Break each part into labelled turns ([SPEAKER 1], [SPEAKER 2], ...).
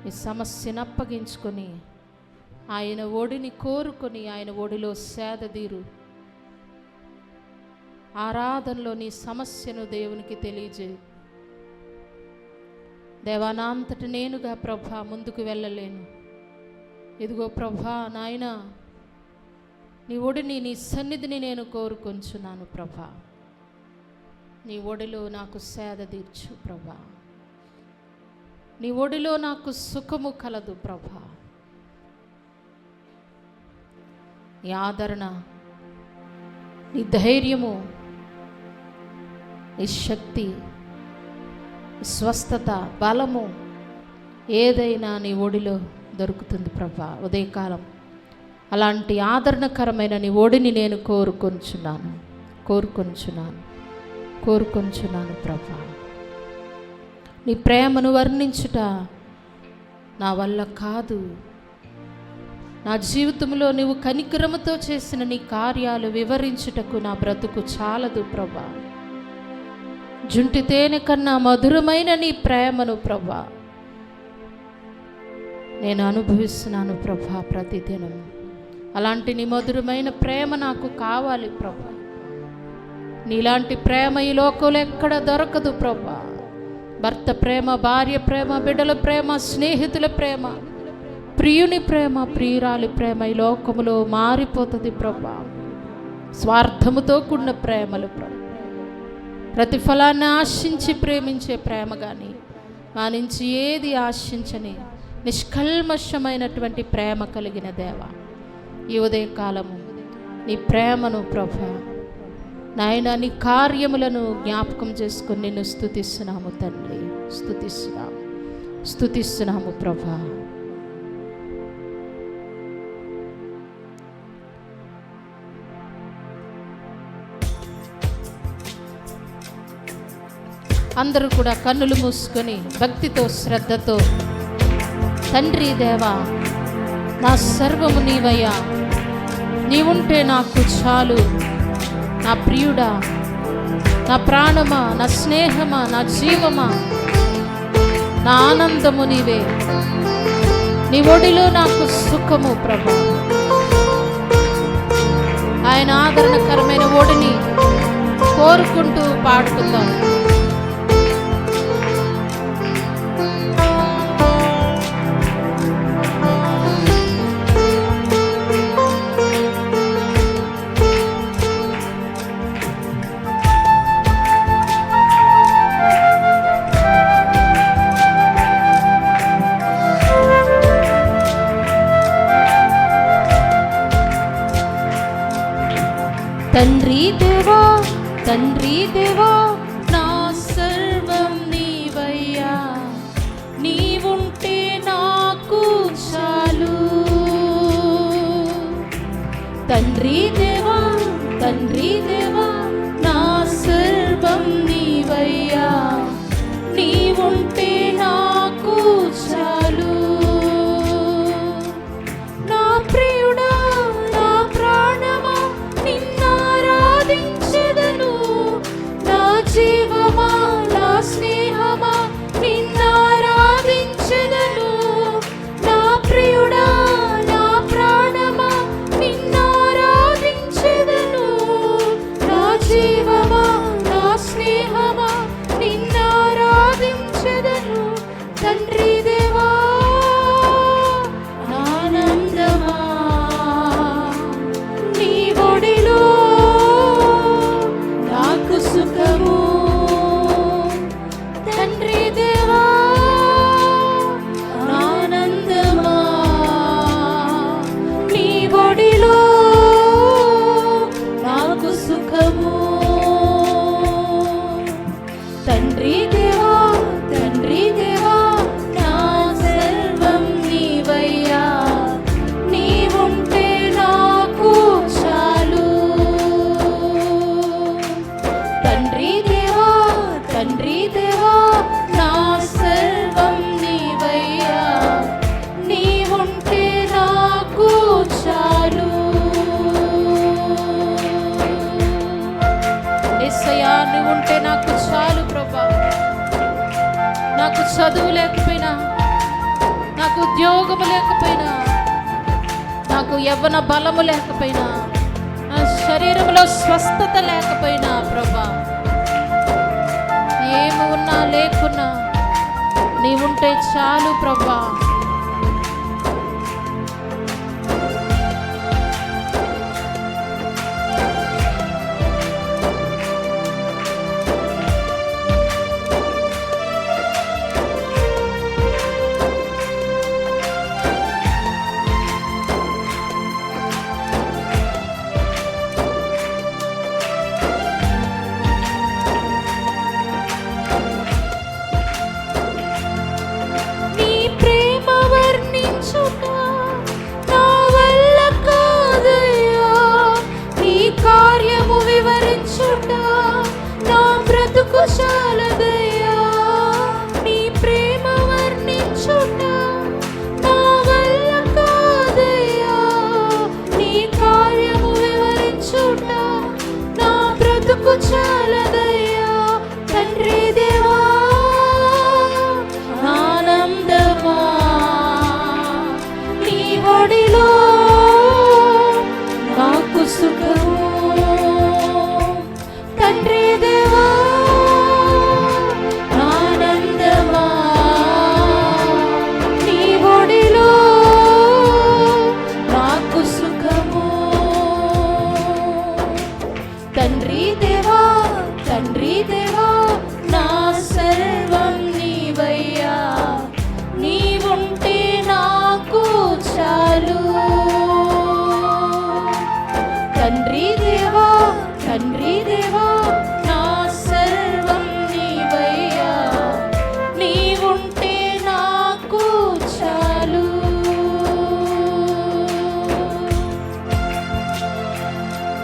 [SPEAKER 1] ఈ సమస్యను అప్పగించుకొని ఆయన ఒడిని కోరుకొని ఆయన ఒడిలో సేదదీరు. ఆరాధనలో నీ సమస్యను దేవునికి తెలియజేయి. దేవా, నా అంతటి నేనుగా ప్రభా ముందుకు వెళ్ళలేను. ఇదిగో ప్రభా నాయన, నీ ఒడిని, నీ సన్నిధిని నేను కోరుకొంచున్నాను ప్రభా. నీ ఒడిలో నాకు సేద తీర్చు ప్రభా. నీ ఒడిలో నాకు సుఖము కలదు ప్రభా. నీ ఆదరణ, నీ ధైర్యము, నీ శక్తి, స్వస్థత, బలము ఏదైనా నీ ఒడిలో దొరుకుతుంది ప్రభా. ఉదయకాలం అలాంటి ఆదరణకరమైన నీ ఒడిని నేను కోరుకొంచున్నాను ప్రభా. నీ ప్రేమను వర్ణించుట నా వల్ల కాదు. నా జీవితంలో నీవు కనికరముతో చేసిన నీ కార్యాలు వివరించుటకు నా బ్రతుకు చాలదు ప్రభా. జుంటి తేనె కన్నా మధురమైన నీ ప్రేమను ప్రభా నేను అనుభవిస్తున్నాను ప్రభా ప్రతిదినం. అలాంటి నీ మధురమైన ప్రేమ నాకు కావాలి ప్రభా. నీలాంటి ప్రేమ ఈ లోకంలో ఎక్కడ దొరకదు ప్రభా. భర్త ప్రేమ, భార్య ప్రేమ, బిడ్డల ప్రేమ, స్నేహితుల ప్రేమ, ప్రియుని ప్రేమ, ప్రియురాలి ప్రేమ ఈ లోకములో మారిపోతుంది ప్రభా. స్వార్థముతో కూడిన ప్రేమలు ప్రభా, ప్రతిఫలాన్ని ఆశించి ప్రేమించే ప్రేమ కానీ మా నుంచి ఏది ఆశించని నిష్కల్మషమైనటువంటి ప్రేమ కలిగిన దేవా, ఈ ఉదయకాలము నీ ప్రేమను ప్రభా నాయన, నీ కార్యములను జ్ఞాపకం చేసుకొని నిన్ను స్తుతిస్తున్నాము తండ్రి. స్తుతిస్తున్నాము ప్రభా. అందరూ కూడా కన్నులు మూసుకొని భక్తితో, శ్రద్ధతో, తండ్రి దేవా, నా సర్వము నీవయ్యా, నీవుంటే నాకు చాలు. నా ప్రియుడా, నా ప్రాణమా, నా స్నేహమా, నా జీవమా, నా ఆనందము నీవే. నీ ఒడిలో నాకు సుఖము ప్రభా. ఆయన ఆదరణకరమైన ఒడిని కోరుకుంటూ పాడుకుందాం. తండ్రి దేవా, తండ్రి దేవా, నా సర్వం నీవయ్యా, నీవుంటే నాకు చాలు. తండ్రి దేవా, తండ్రి దేవా, నా సర్వం నీవయ్యా, నీవుంటే నాకు చాలు. నా ప్రియుడా, నా ప్రాణమా, నిన్నారాధించెదను. నా జీవమా, నా స్నేహమా, నిన్నారాధించెదను. నా ప్రియుడా, నా ప్రాణమా, నిన్నారాధించెదను. నా జీవమా, నా స్నేహమా, నిన్నారాధించెదను. తండ్రి దేవా, ఉద్యోగము లేకపోయినా, నాకు యవ్వన బలము లేకపోయినా, నా శరీరంలో స్వస్థత లేకపోయినా ప్రభా, ఏమి ఉన్నా లేకున్నా నీవుంటే చాలు ప్రభా.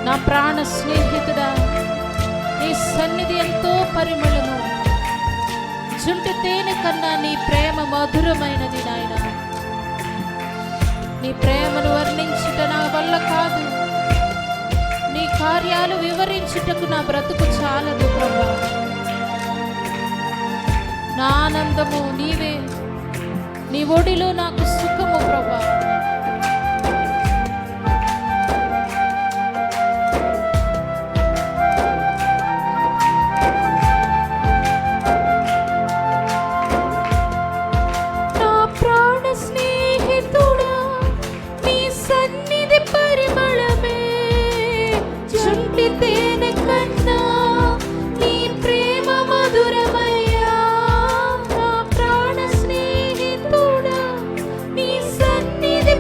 [SPEAKER 1] నా ప్రాణ స్నేహితుడా, నీ సన్నిధి ఎంతో పరిమళము, జుంటి తేనె కన్నా నీ ప్రేమ మధురమైనది నాయన. నీ ప్రేమను వర్ణించుట నా వల్ల కాదు, నీ కార్యాలు వివరించుటకు నా బ్రతుకు చాలదు ప్రభా. నా ఆనందము నీవే, నీ ఒడిలో నాకు సుఖము ప్రభా.
[SPEAKER 2] సన్నిధి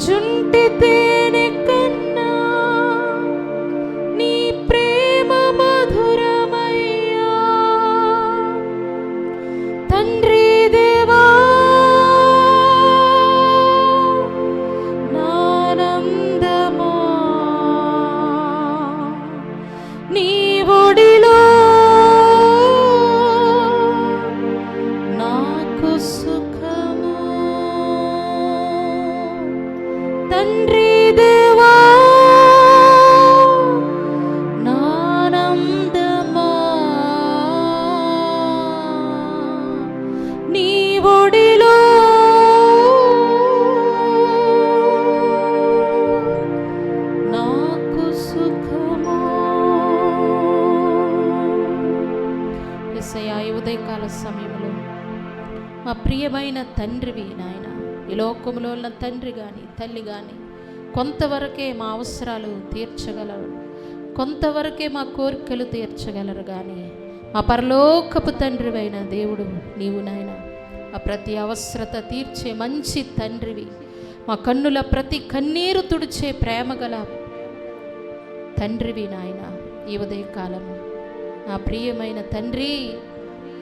[SPEAKER 1] జుంటి తేనె కన్నా నీ ప్రేమ మధురమయ్యా. తండ్రి దేవా నానందమా నీ ఒడిలో నాకు సుఖము. తండ్రి దేవా నానందమా నీ ఒడిలో నాకు సుఖము. యేసయ్యా, ఈ ఉదయకాల సమయంలో మా ప్రియమైన తండ్రివి నాయన, ఈ లోకంలో ఉన్న తండ్రి కానీ తల్లి కానీ కొంతవరకే మా అవసరాలు తీర్చగలరు, కొంతవరకే మా కోరికలు తీర్చగలరు. కానీ మా పరలోకపు తండ్రివైన దేవుడు నీవు నాయన, ఆ ప్రతి అవసరత తీర్చే మంచి తండ్రివి. మా కన్నుల ప్రతి కన్నీరు తుడిచే ప్రేమగల తండ్రివి నాయన. ఈ ఉదయకాలము నా ప్రియమైన తండ్రి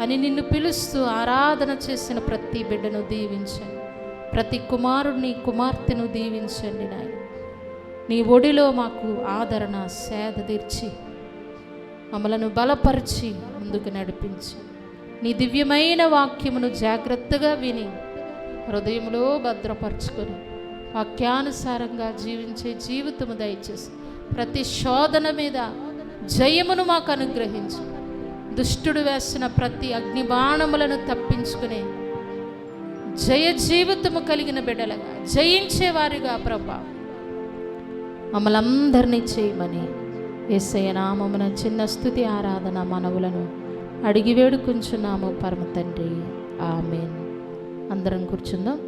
[SPEAKER 1] అని నిన్ను పిలుస్తూ ఆరాధన చేసిన ప్రతి బిడ్డను దీవించండి, ప్రతి కుమారుడిని కుమార్తెను దీవించండి నాయన. నీ ఒడిలో మాకు ఆదరణ సేద తీర్చి మమ్మలను బలపరిచి ముందుకు నడిపించి నీ దివ్యమైన వాక్యమును జాగ్రత్తగా విని హృదయంలో భద్రపరుచుకొని వాక్యానుసారంగా జీవించే జీవితము దయచేసి ప్రతి శోధన మీద జయమును మాకు అనుగ్రహించి దుష్టుడు వేసిన ప్రతి అగ్నిబాణములను తప్పించుకునే జయ జీవితము కలిగిన బిడ్డలుగా జయించేవారిగా ప్రభా మమ్మల్ని అందరినీ చేయమని యేసయ్య నామమున చిన్న స్తుతి ఆరాధన మనవులను అడిగి వేడుకుంటున్నాము పరమ తండ్రి. ఆమేన్. అందరం కూర్చుందాం.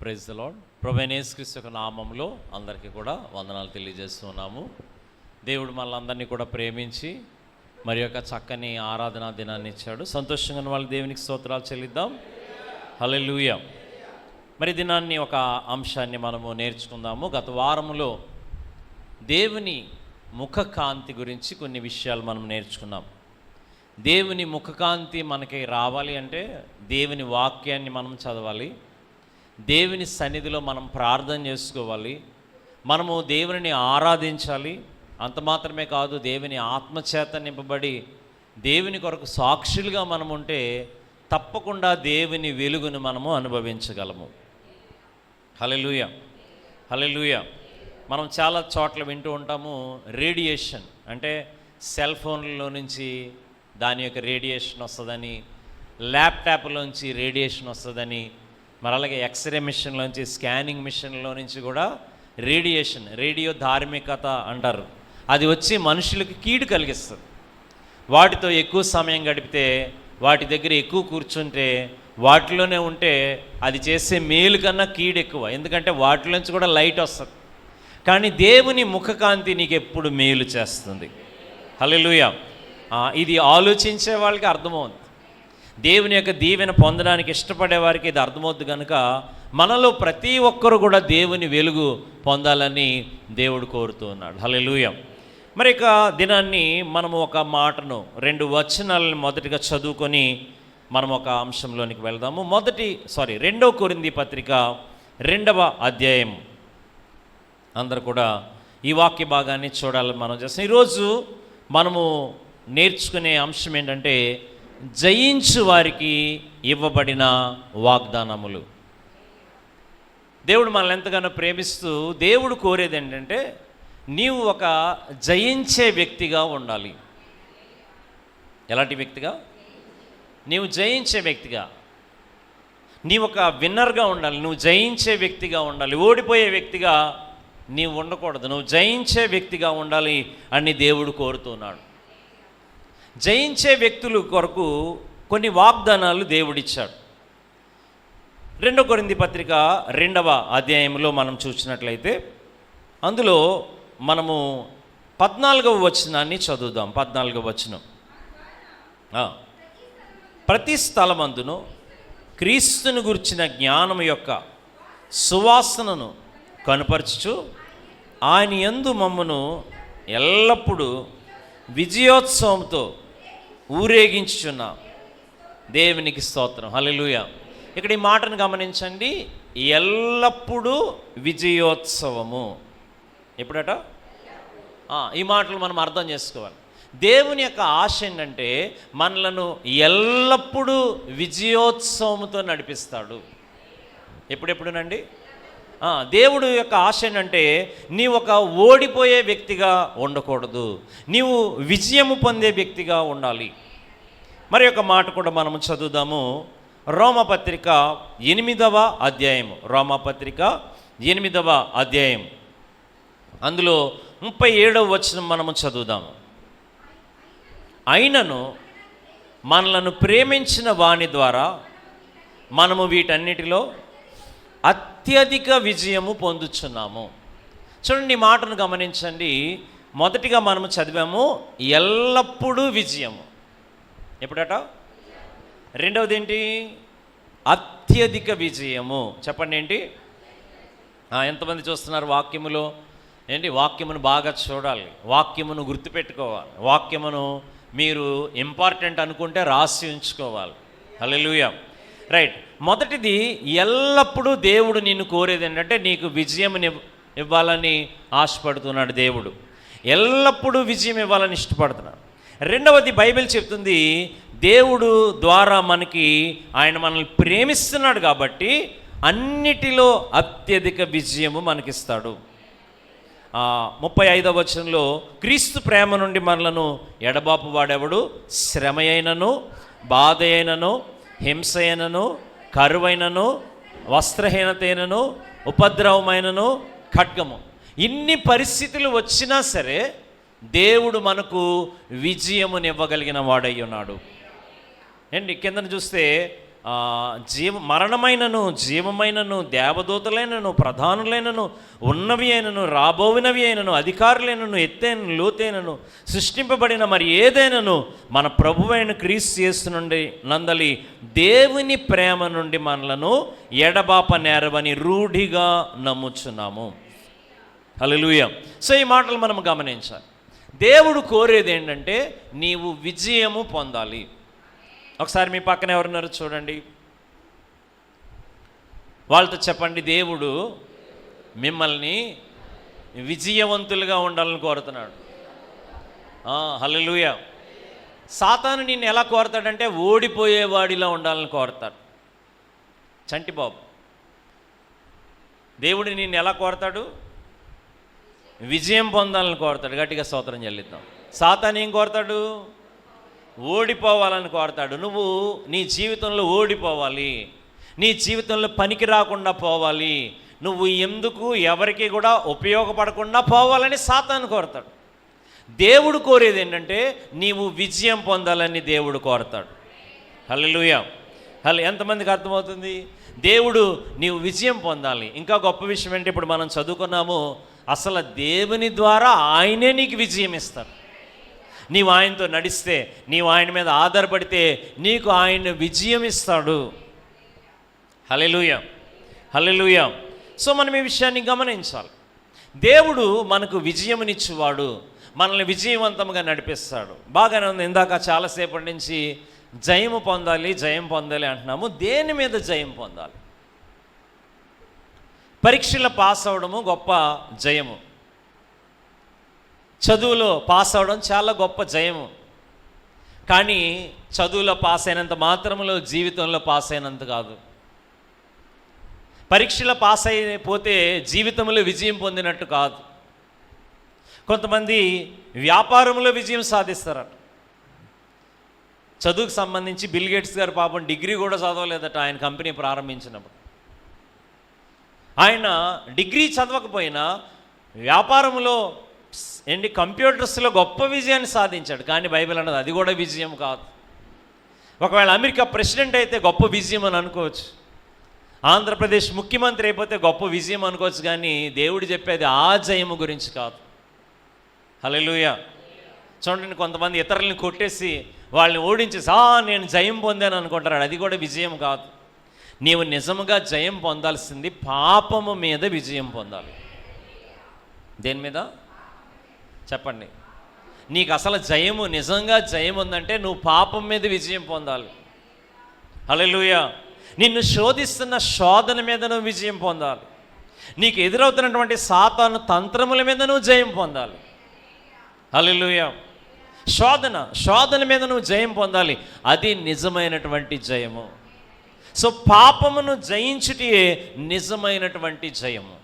[SPEAKER 2] Praise the lord. ప్రభువైన యేసుక్రీస్తు యొక్క నామములో అందరికీ కూడా వందనాలు తెలియజేస్తున్నాము. దేవుడు మనల్ని కూడా ప్రేమించి మరి యొక్క చక్కని ఆరాధనా దినాన్ని ఇచ్చాడు. సంతోషంగా ఉన్న వాళ్ళు దేవునికి స్తోత్రాలు చెల్లిద్దాం. హల్లెలూయా. మరి దినాన్ని ఒక అంశాన్ని మనము నేర్చుకుందాము. గత వారములో దేవుని ముఖకాంతి గురించి కొన్ని విషయాలు మనం నేర్చుకున్నాం. దేవుని ముఖకాంతి మనకి రావాలి అంటే దేవుని వాక్యాన్ని మనం చదవాలి, దేవుని సన్నిధిలో మనం ప్రార్థన చేసుకోవాలి, మనము దేవుని ఆరాధించాలి. అంత మాత్రమే కాదు, దేవుని ఆత్మచేత నింపబడి దేవుని కొరకు సాక్షులుగా మనం ఉంటే తప్పకుండా దేవుని వెలుగును మనము అనుభవించగలము. హల్లెలూయా, హల్లెలూయా. మనం చాలా చోట్ల వింటూ ఉంటాము, రేడియేషన్ అంటే సెల్ ఫోన్లలో నుంచి దాని యొక్క రేడియేషన్ వస్తుందని, ల్యాప్టాప్లోంచి రేడియేషన్ వస్తుందని, మరి అలాగే ఎక్స్రే మిషన్లోంచి స్కానింగ్ మిషన్లో నుంచి కూడా రేడియేషన్, రేడియో ధార్మికత అంటారు, అది వచ్చి మనుషులకు కీడు కలిగిస్తుంది. వాటితో ఎక్కువ సమయం గడిపితే, వాటి దగ్గర ఎక్కువ కూర్చుంటే, వాటిలోనే ఉంటే అది చేసే మేలు కన్నా కీడు ఎక్కువ. ఎందుకంటే వాటిలోంచి కూడా లైట్ వస్తుంది. కానీ దేవుని ముఖకాంతి నీకు ఎప్పుడు మేలు చేస్తుంది. హల్లెలూయా. ఇది ఆలోచించే వాళ్ళకి అర్థమవుతుంది. దేవుని యొక్క దీవెన పొందడానికి ఇష్టపడే వారికి ఇది అర్థమవుద్ది. కనుక మనలో ప్రతి ఒక్కరు కూడా దేవుని వెలుగు పొందాలని దేవుడు కోరుతూ ఉన్నాడు. హల్లెలూయా. మరి ఇక దినాన్ని మనము ఒక మాటను, 2 వచనాలను మొదటిగా చదువుకొని మనం ఒక అంశంలోనికి వెళ్దాము. 2 కొరింథీ పత్రిక 2వ అధ్యాయం. అందరూ కూడా ఈ వాక్య భాగాన్ని చూడాలని మనం చేస్తాం. ఈరోజు మనము నేర్చుకునే అంశం ఏంటంటే జయించు వారికి ఇవ్వబడిన వాగ్దానములు. దేవుడు మనల్ని ఎంతగానో ప్రేమిస్తూ దేవుడు కోరేది ఏంటంటే నీవు ఒక జయించే వ్యక్తిగా ఉండాలి. ఎలాంటి వ్యక్తిగా? నీవు జయించే వ్యక్తిగా, నీవు ఒక విన్నర్గా ఉండాలి. నువ్వు జయించే వ్యక్తిగా ఉండాలి. ఓడిపోయే వ్యక్తిగా నీవు ఉండకూడదు. నువ్వు జయించే వ్యక్తిగా ఉండాలి అని దేవుడు కోరుతున్నాడు. జయించే వ్యక్తుల కొరకు కొన్ని వాగ్దానాలు దేవుడిచ్చాడు. 2 కొరింథీ పత్రిక 2వ అధ్యాయంలో మనం చూసినట్లయితే అందులో మనము 14వ వచనాన్ని చదువుదాం. 14వ వచనం. ప్రతి స్థలమందును క్రీస్తుని గురించిన జ్ఞానం యొక్క సువాసనను కనుపరచుచు ఆయన యందు మమ్మను ఎల్లప్పుడూ విజయోత్సవంతో ఊరేగించుచున్న దేవునికి స్తోత్రం. హల్లెలూయా. ఇక్కడ ఈ మాటను గమనించండి. ఎల్లప్పుడూ విజయోత్సవము. ఎప్పుడట? ఈ మాటలు మనం అర్థం చేసుకోవాలి. దేవుని యొక్క ఆశ ఏంటంటే మనలను ఎల్లప్పుడూ విజయోత్సవంతో నడిపిస్తాడు. ఎప్పుడెప్పుడునండి? దేవుడు యొక్క ఆశ ఏంటంటే నీవు ఒక ఓడిపోయే వ్యక్తిగా ఉండకూడదు, నీవు విజయము పొందే వ్యక్తిగా ఉండాలి. మరి ఒక మాట కూడా మనము చదువుదాము. రోమపత్రిక 8వ అధ్యాయం. రోమపత్రిక 8వ అధ్యాయం అందులో 37వ వచనం మనము చదువుదాము. అయినను మనలను ప్రేమించిన వాని ద్వారా మనము వీటన్నిటిలో అత్యధిక విజయము పొందుచున్నాము. చూడండి, ఈ మాటను గమనించండి. మొదటిగా మనము చదివాము ఎల్లప్పుడూ విజయము. ఎప్పుడట? రెండవది ఏంటి? అత్యధిక విజయము. చెప్పండి ఏంటి? ఎంతమంది చూస్తున్నారు వాక్యములో? ఏంటి? వాక్యమును బాగా చూడాలి, వాక్యమును గుర్తుపెట్టుకోవాలి, వాక్యమును మీరు ఇంపార్టెంట్ అనుకుంటే రాసి ఉంచుకోవాలి. హల్లెలూయా. రైట్. మొదటిది, ఎల్లప్పుడూ దేవుడు నిన్ను కోరేది ఏంటంటే నీకు విజయం ఇవ్వాలని ఆశపడుతున్నాడు. దేవుడు ఎల్లప్పుడూ విజయం ఇవ్వాలని ఇష్టపడుతున్నాడు. రెండవది, బైబిల్ చెప్తుంది దేవుడు ద్వారా ఆయన మనల్ని ప్రేమిస్తున్నాడు కాబట్టి అన్నిటిలో అత్యధిక విజయము మనకిస్తాడు. 35వ వచనంలో క్రీస్తు ప్రేమ నుండి మనలను ఎడబాపు వాడెవడు? శ్రమ అయినను, బాధ అయినను, హింస అయినను, కరువైనను, వస్త్రహీనత అయినను, ఉపద్రవమైనను, ఖడ్గము. ఇన్ని పరిస్థితులు వచ్చినా సరే దేవుడు మనకు విజయమునివ్వగలిగిన వాడై ఉన్నాడు. ఏంటి? కిందను చూస్తే మరణమైనను, జీవమైనను, దేవదూతలైనను, ప్రధానులైనను, ఉన్నవి అయినను, రాబోవినవి అయినను, అధికారులైనను, ఎత్తైనను, లోతైనను, సృష్టింపబడిన మరి ఏదైనను మన ప్రభువైన క్రీస్తు యేసు నుండి నందలి దేవుని ప్రేమ నుండి మనలను ఎడబాప నేరవని రూఢిగా నమ్ముచున్నాము. హల్లెలూయా. సో ఈ మాటలు మనం గమనించాలి. దేవుడు కోరేది ఏంటంటే నీవు విజయము పొందాలి. ఒకసారి మీ పక్కన ఎవరున్నారు చూడండి, వాళ్ళతో చెప్పండి, దేవుడు మిమ్మల్ని విజయవంతులుగా ఉండాలని కోరుతున్నాడు. హల్లెలూయా. సాతాను నిన్ను ఎలా కోరతాడంటే ఓడిపోయేవాడిలా ఉండాలని కోరతాడు. చంటిబాబు, దేవుడు నిన్ను ఎలా కోరతాడు? విజయం పొందాలని కోరతాడు. గట్టిగా స్తోత్రం చెల్లిద్దాం. సాతాను ఏం కోరతాడు? ఓడిపోవాలని కోరతాడు. నువ్వు నీ జీవితంలో ఓడిపోవాలి, నీ జీవితంలో పనికి రాకుండా పోవాలి, నువ్వు ఎందుకు ఎవరికి కూడా ఉపయోగపడకుండా పోవాలని సాతాను కోరతాడు. దేవుడు కోరేది ఏంటంటే నీవు విజయం పొందాలని దేవుడు కోరతాడు. హల్లెలూయా. ఎంతమందికి అర్థమవుతుంది? దేవుడు నీవు విజయం పొందాలి. ఇంకా గొప్ప విషయం ఏంటి? ఇప్పుడు మనం చదువుకున్నాము, అసలు దేవుని ద్వారా ఆయనే నీకు విజయం ఇస్తారు. నీవు ఆయనతో నడిస్తే, నీవు ఆయన మీద ఆధారపడితే నీకు ఆయన విజయం ఇస్తాడు. హల్లెలూయా. హల్లెలూయా. సో మనం ఈ విషయాన్ని గమనించాలి. దేవుడు మనకు విజయమునిచ్చేవాడు, మనల్ని విజయవంతంగా నడిపిస్తాడు. బాగానే ఉంది. ఇందాక చాలాసేపటి నుంచి జయము పొందాలి, జయం పొందాలి అంటున్నాము. దేని మీద జయం పొందాలి? పరీక్షలో పాస్ అవ్వడము గొప్ప జయము, చదువులో పాస్ అవ్వడం చాలా గొప్ప జయము. కానీ చదువులో పాస్ అయినంత మాత్రములో జీవితంలో పాస్ అయినంత కాదు. పరీక్షలో పాస్ అయిపోతే జీవితంలో విజయం పొందినట్టు కాదు. కొంతమంది వ్యాపారంలో విజయం సాధిస్తారట. చదువుకు సంబంధించి బిల్ గేట్స్ గారు పాపం డిగ్రీ కూడా చదవలేదట ఆయన కంపెనీ ప్రారంభించినప్పుడు. ఆయన డిగ్రీ చదవకపోయినా వ్యాపారంలో కంప్యూటర్స్లో గొప్ప విజయాన్ని సాధించాడు. కానీ బైబిల్ అన్నది అది కూడా విజయం కాదు. ఒకవేళ అమెరికా ప్రెసిడెంట్ అయితే గొప్ప విజయం అని అనుకోవచ్చు, ఆంధ్రప్రదేశ్ ముఖ్యమంత్రి అయిపోతే గొప్ప విజయం అనుకోవచ్చు, కానీ దేవుడు చెప్పేది ఆ జయము గురించి కాదు. హల్లెలూయా. చూడండి, కొంతమంది ఇతరులని కొట్టేసి వాళ్ళని ఓడించి నేను జయం పొందాను అనుకుంటారు. అది కూడా విజయం కాదు. నీవు నిజముగా జయం పొందాల్సింది పాపము మీద విజయం పొందాలి. దేని మీద చెప్పండి? నీకు అసలు జయము, నిజంగా జయం ఉందంటే నువ్వు పాపం మీద విజయం పొందాలి. హల్లెలూయా. నిన్ను శోధిస్తున్న శోధన మీద నువ్వు విజయం పొందాలి. నీకు ఎదురవుతున్నటువంటి సాతాను తంత్రముల మీద నువ్వు జయం పొందాలి. హల్లెలూయా. శోధన మీద నువ్వు జయం పొందాలి. అది నిజమైనటువంటి జయము. సో పాపమును జయించుటే నిజమైనటువంటి జయము.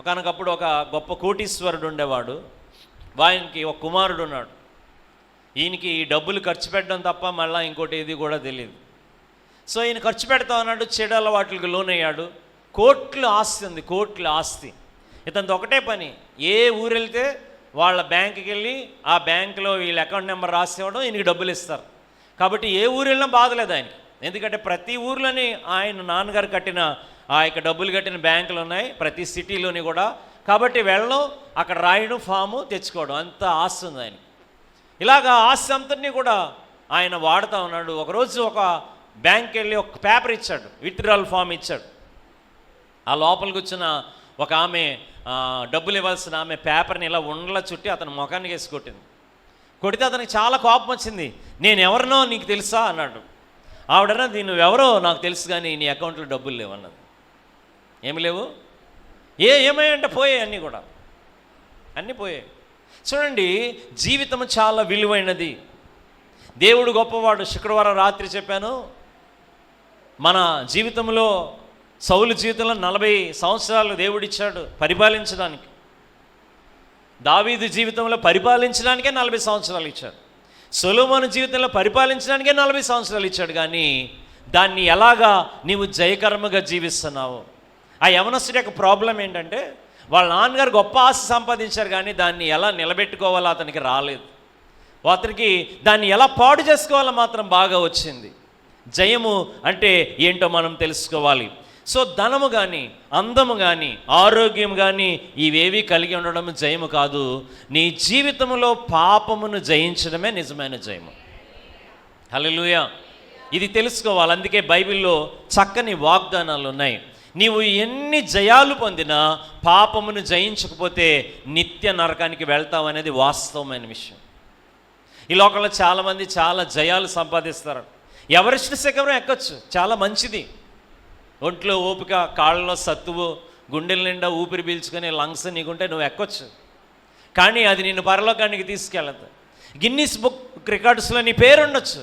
[SPEAKER 2] ఒకనొకప్పుడు ఒక గొప్ప కోటీశ్వరుడు ఉండేవాడు. ఆయనకి ఒక కుమారుడు ఉన్నాడు. ఈయనకి ఈ డబ్బులు ఖర్చు పెట్టడం తప్ప మళ్ళీ ఇంకోటి ఏది కూడా తెలియదు. సో ఈయన ఖర్చు పెడతా ఉన్నాడు, చెడు అలవాట్లకు లోనయ్యాడు. కోట్ల ఆస్తి ఉంది, కోట్ల ఆస్తి. ఇతనిది ఒకటే పని, ఏ ఊరు వెళ్తే వాళ్ళ బ్యాంకుకి వెళ్ళి ఆ బ్యాంకులో వీళ్ళ అకౌంట్ నెంబర్ రాసి ఇవ్వడం, ఈయనకి డబ్బులు ఇస్తారు. కాబట్టి ఏ ఊరు వెళ్ళినా బాధలేదు ఆయనకి. ఎందుకంటే ప్రతి ఊర్లోని ఆయన నాన్నగారు కట్టిన ఆ యొక్క డబ్బులు కట్టిన బ్యాంకులు ఉన్నాయి, ప్రతి సిటీలోని కూడా. కాబట్టి వెళ్ళడం, అక్కడ రాయడం, ఫాము తెచ్చుకోవడం, అంత ఆస్తి ఉంది ఆయన. ఇలాగా ఆస్తి అంతటినీ కూడా ఆయన వాడుతూ ఉన్నాడు. ఒకరోజు ఒక బ్యాంక్కి వెళ్ళి ఒక పేపర్ ఇచ్చాడు, విత్డ్రాల్ ఫామ్ ఇచ్చాడు. ఆ లోపలికి వచ్చిన ఒక ఆమె, డబ్బులు ఇవ్వాల్సిన ఆమె పేపర్ని ఇలా ఉండలా చుట్టి అతని ముఖానికి వేసి కొట్టింది. కొడితే అతనికి చాలా కోపం వచ్చింది. నేను ఎవరినో నీకు తెలుసా అన్నాడు. ఆవిడన్నా నువ్వెవరో నాకు తెలుసు, కానీ నీ అకౌంట్లో డబ్బులు లేవు అన్నది. ఏమి లేవు? ఏమయ్యంటే పోయాయి, అన్నీ కూడా అన్నీ పోయాయి. చూడండి, జీవితం చాలా విలువైనది. దేవుడు గొప్పవాడు. శుక్రవారం రాత్రి చెప్పాను, మన జీవితంలో సౌలు జీవితంలో 40 సంవత్సరాలు దేవుడిచ్చాడు పరిపాలించడానికి. దావీదు జీవితంలో పరిపాలించడానికే 40 సంవత్సరాలు ఇచ్చాడు. సొలొమోను జీవితంలో పరిపాలించడానికే 40 సంవత్సరాలు ఇచ్చాడు. కానీ దాన్ని ఎలాగా నీవు జయకర్మగా జీవిస్తున్నావు? ఆ యవనస్తుడి యొక్క ప్రాబ్లం ఏంటంటే, వాళ్ళ నాన్నగారు గొప్ప ఆస్తి సంపాదించారు, కానీ దాన్ని ఎలా నిలబెట్టుకోవాలో అతనికి రాలేదు. అతనికి దాన్ని ఎలా పాడు చేసుకోవాలో మాత్రం బాగా వచ్చింది. జయము అంటే ఏంటో మనం తెలుసుకోవాలి. సో ధనము కానీ, అందము కానీ, ఆరోగ్యం కానీ ఇవేవి కలిగి ఉండడం జయము కాదు. నీ జీవితంలో పాపమును జయించడమే నిజమైన జయము. హల్లెలూయా. ఇది తెలుసుకోవాలి. అందుకే బైబిల్లో చక్కని వాగ్దానాలు ఉన్నాయి. నీవు ఎన్ని జయాలు పొందినా పాపమును జయించకపోతే నిత్య నరకానికి వెళ్తావు అనేది వాస్తవమైన విషయం. ఈ లోకంలో చాలామంది చాలా జయాలు సంపాదిస్తారు. ఎవరెస్ట్ శిఖరం ఎక్కొచ్చు, చాలా మంచిది. ఒంట్లో ఓపిక, కాళ్ళలో సత్తువు, గుండెల నిండా ఊపిరి పీల్చుకొని లంగ్స్ నీకుంటే నువ్వు ఎక్కొచ్చు. కానీ అది నిన్ను పరలోకానికి తీసుకెళ్ళదు. గిన్నిస్ బుక్ రికార్డ్స్లో నీ పేరు ఉండొచ్చు.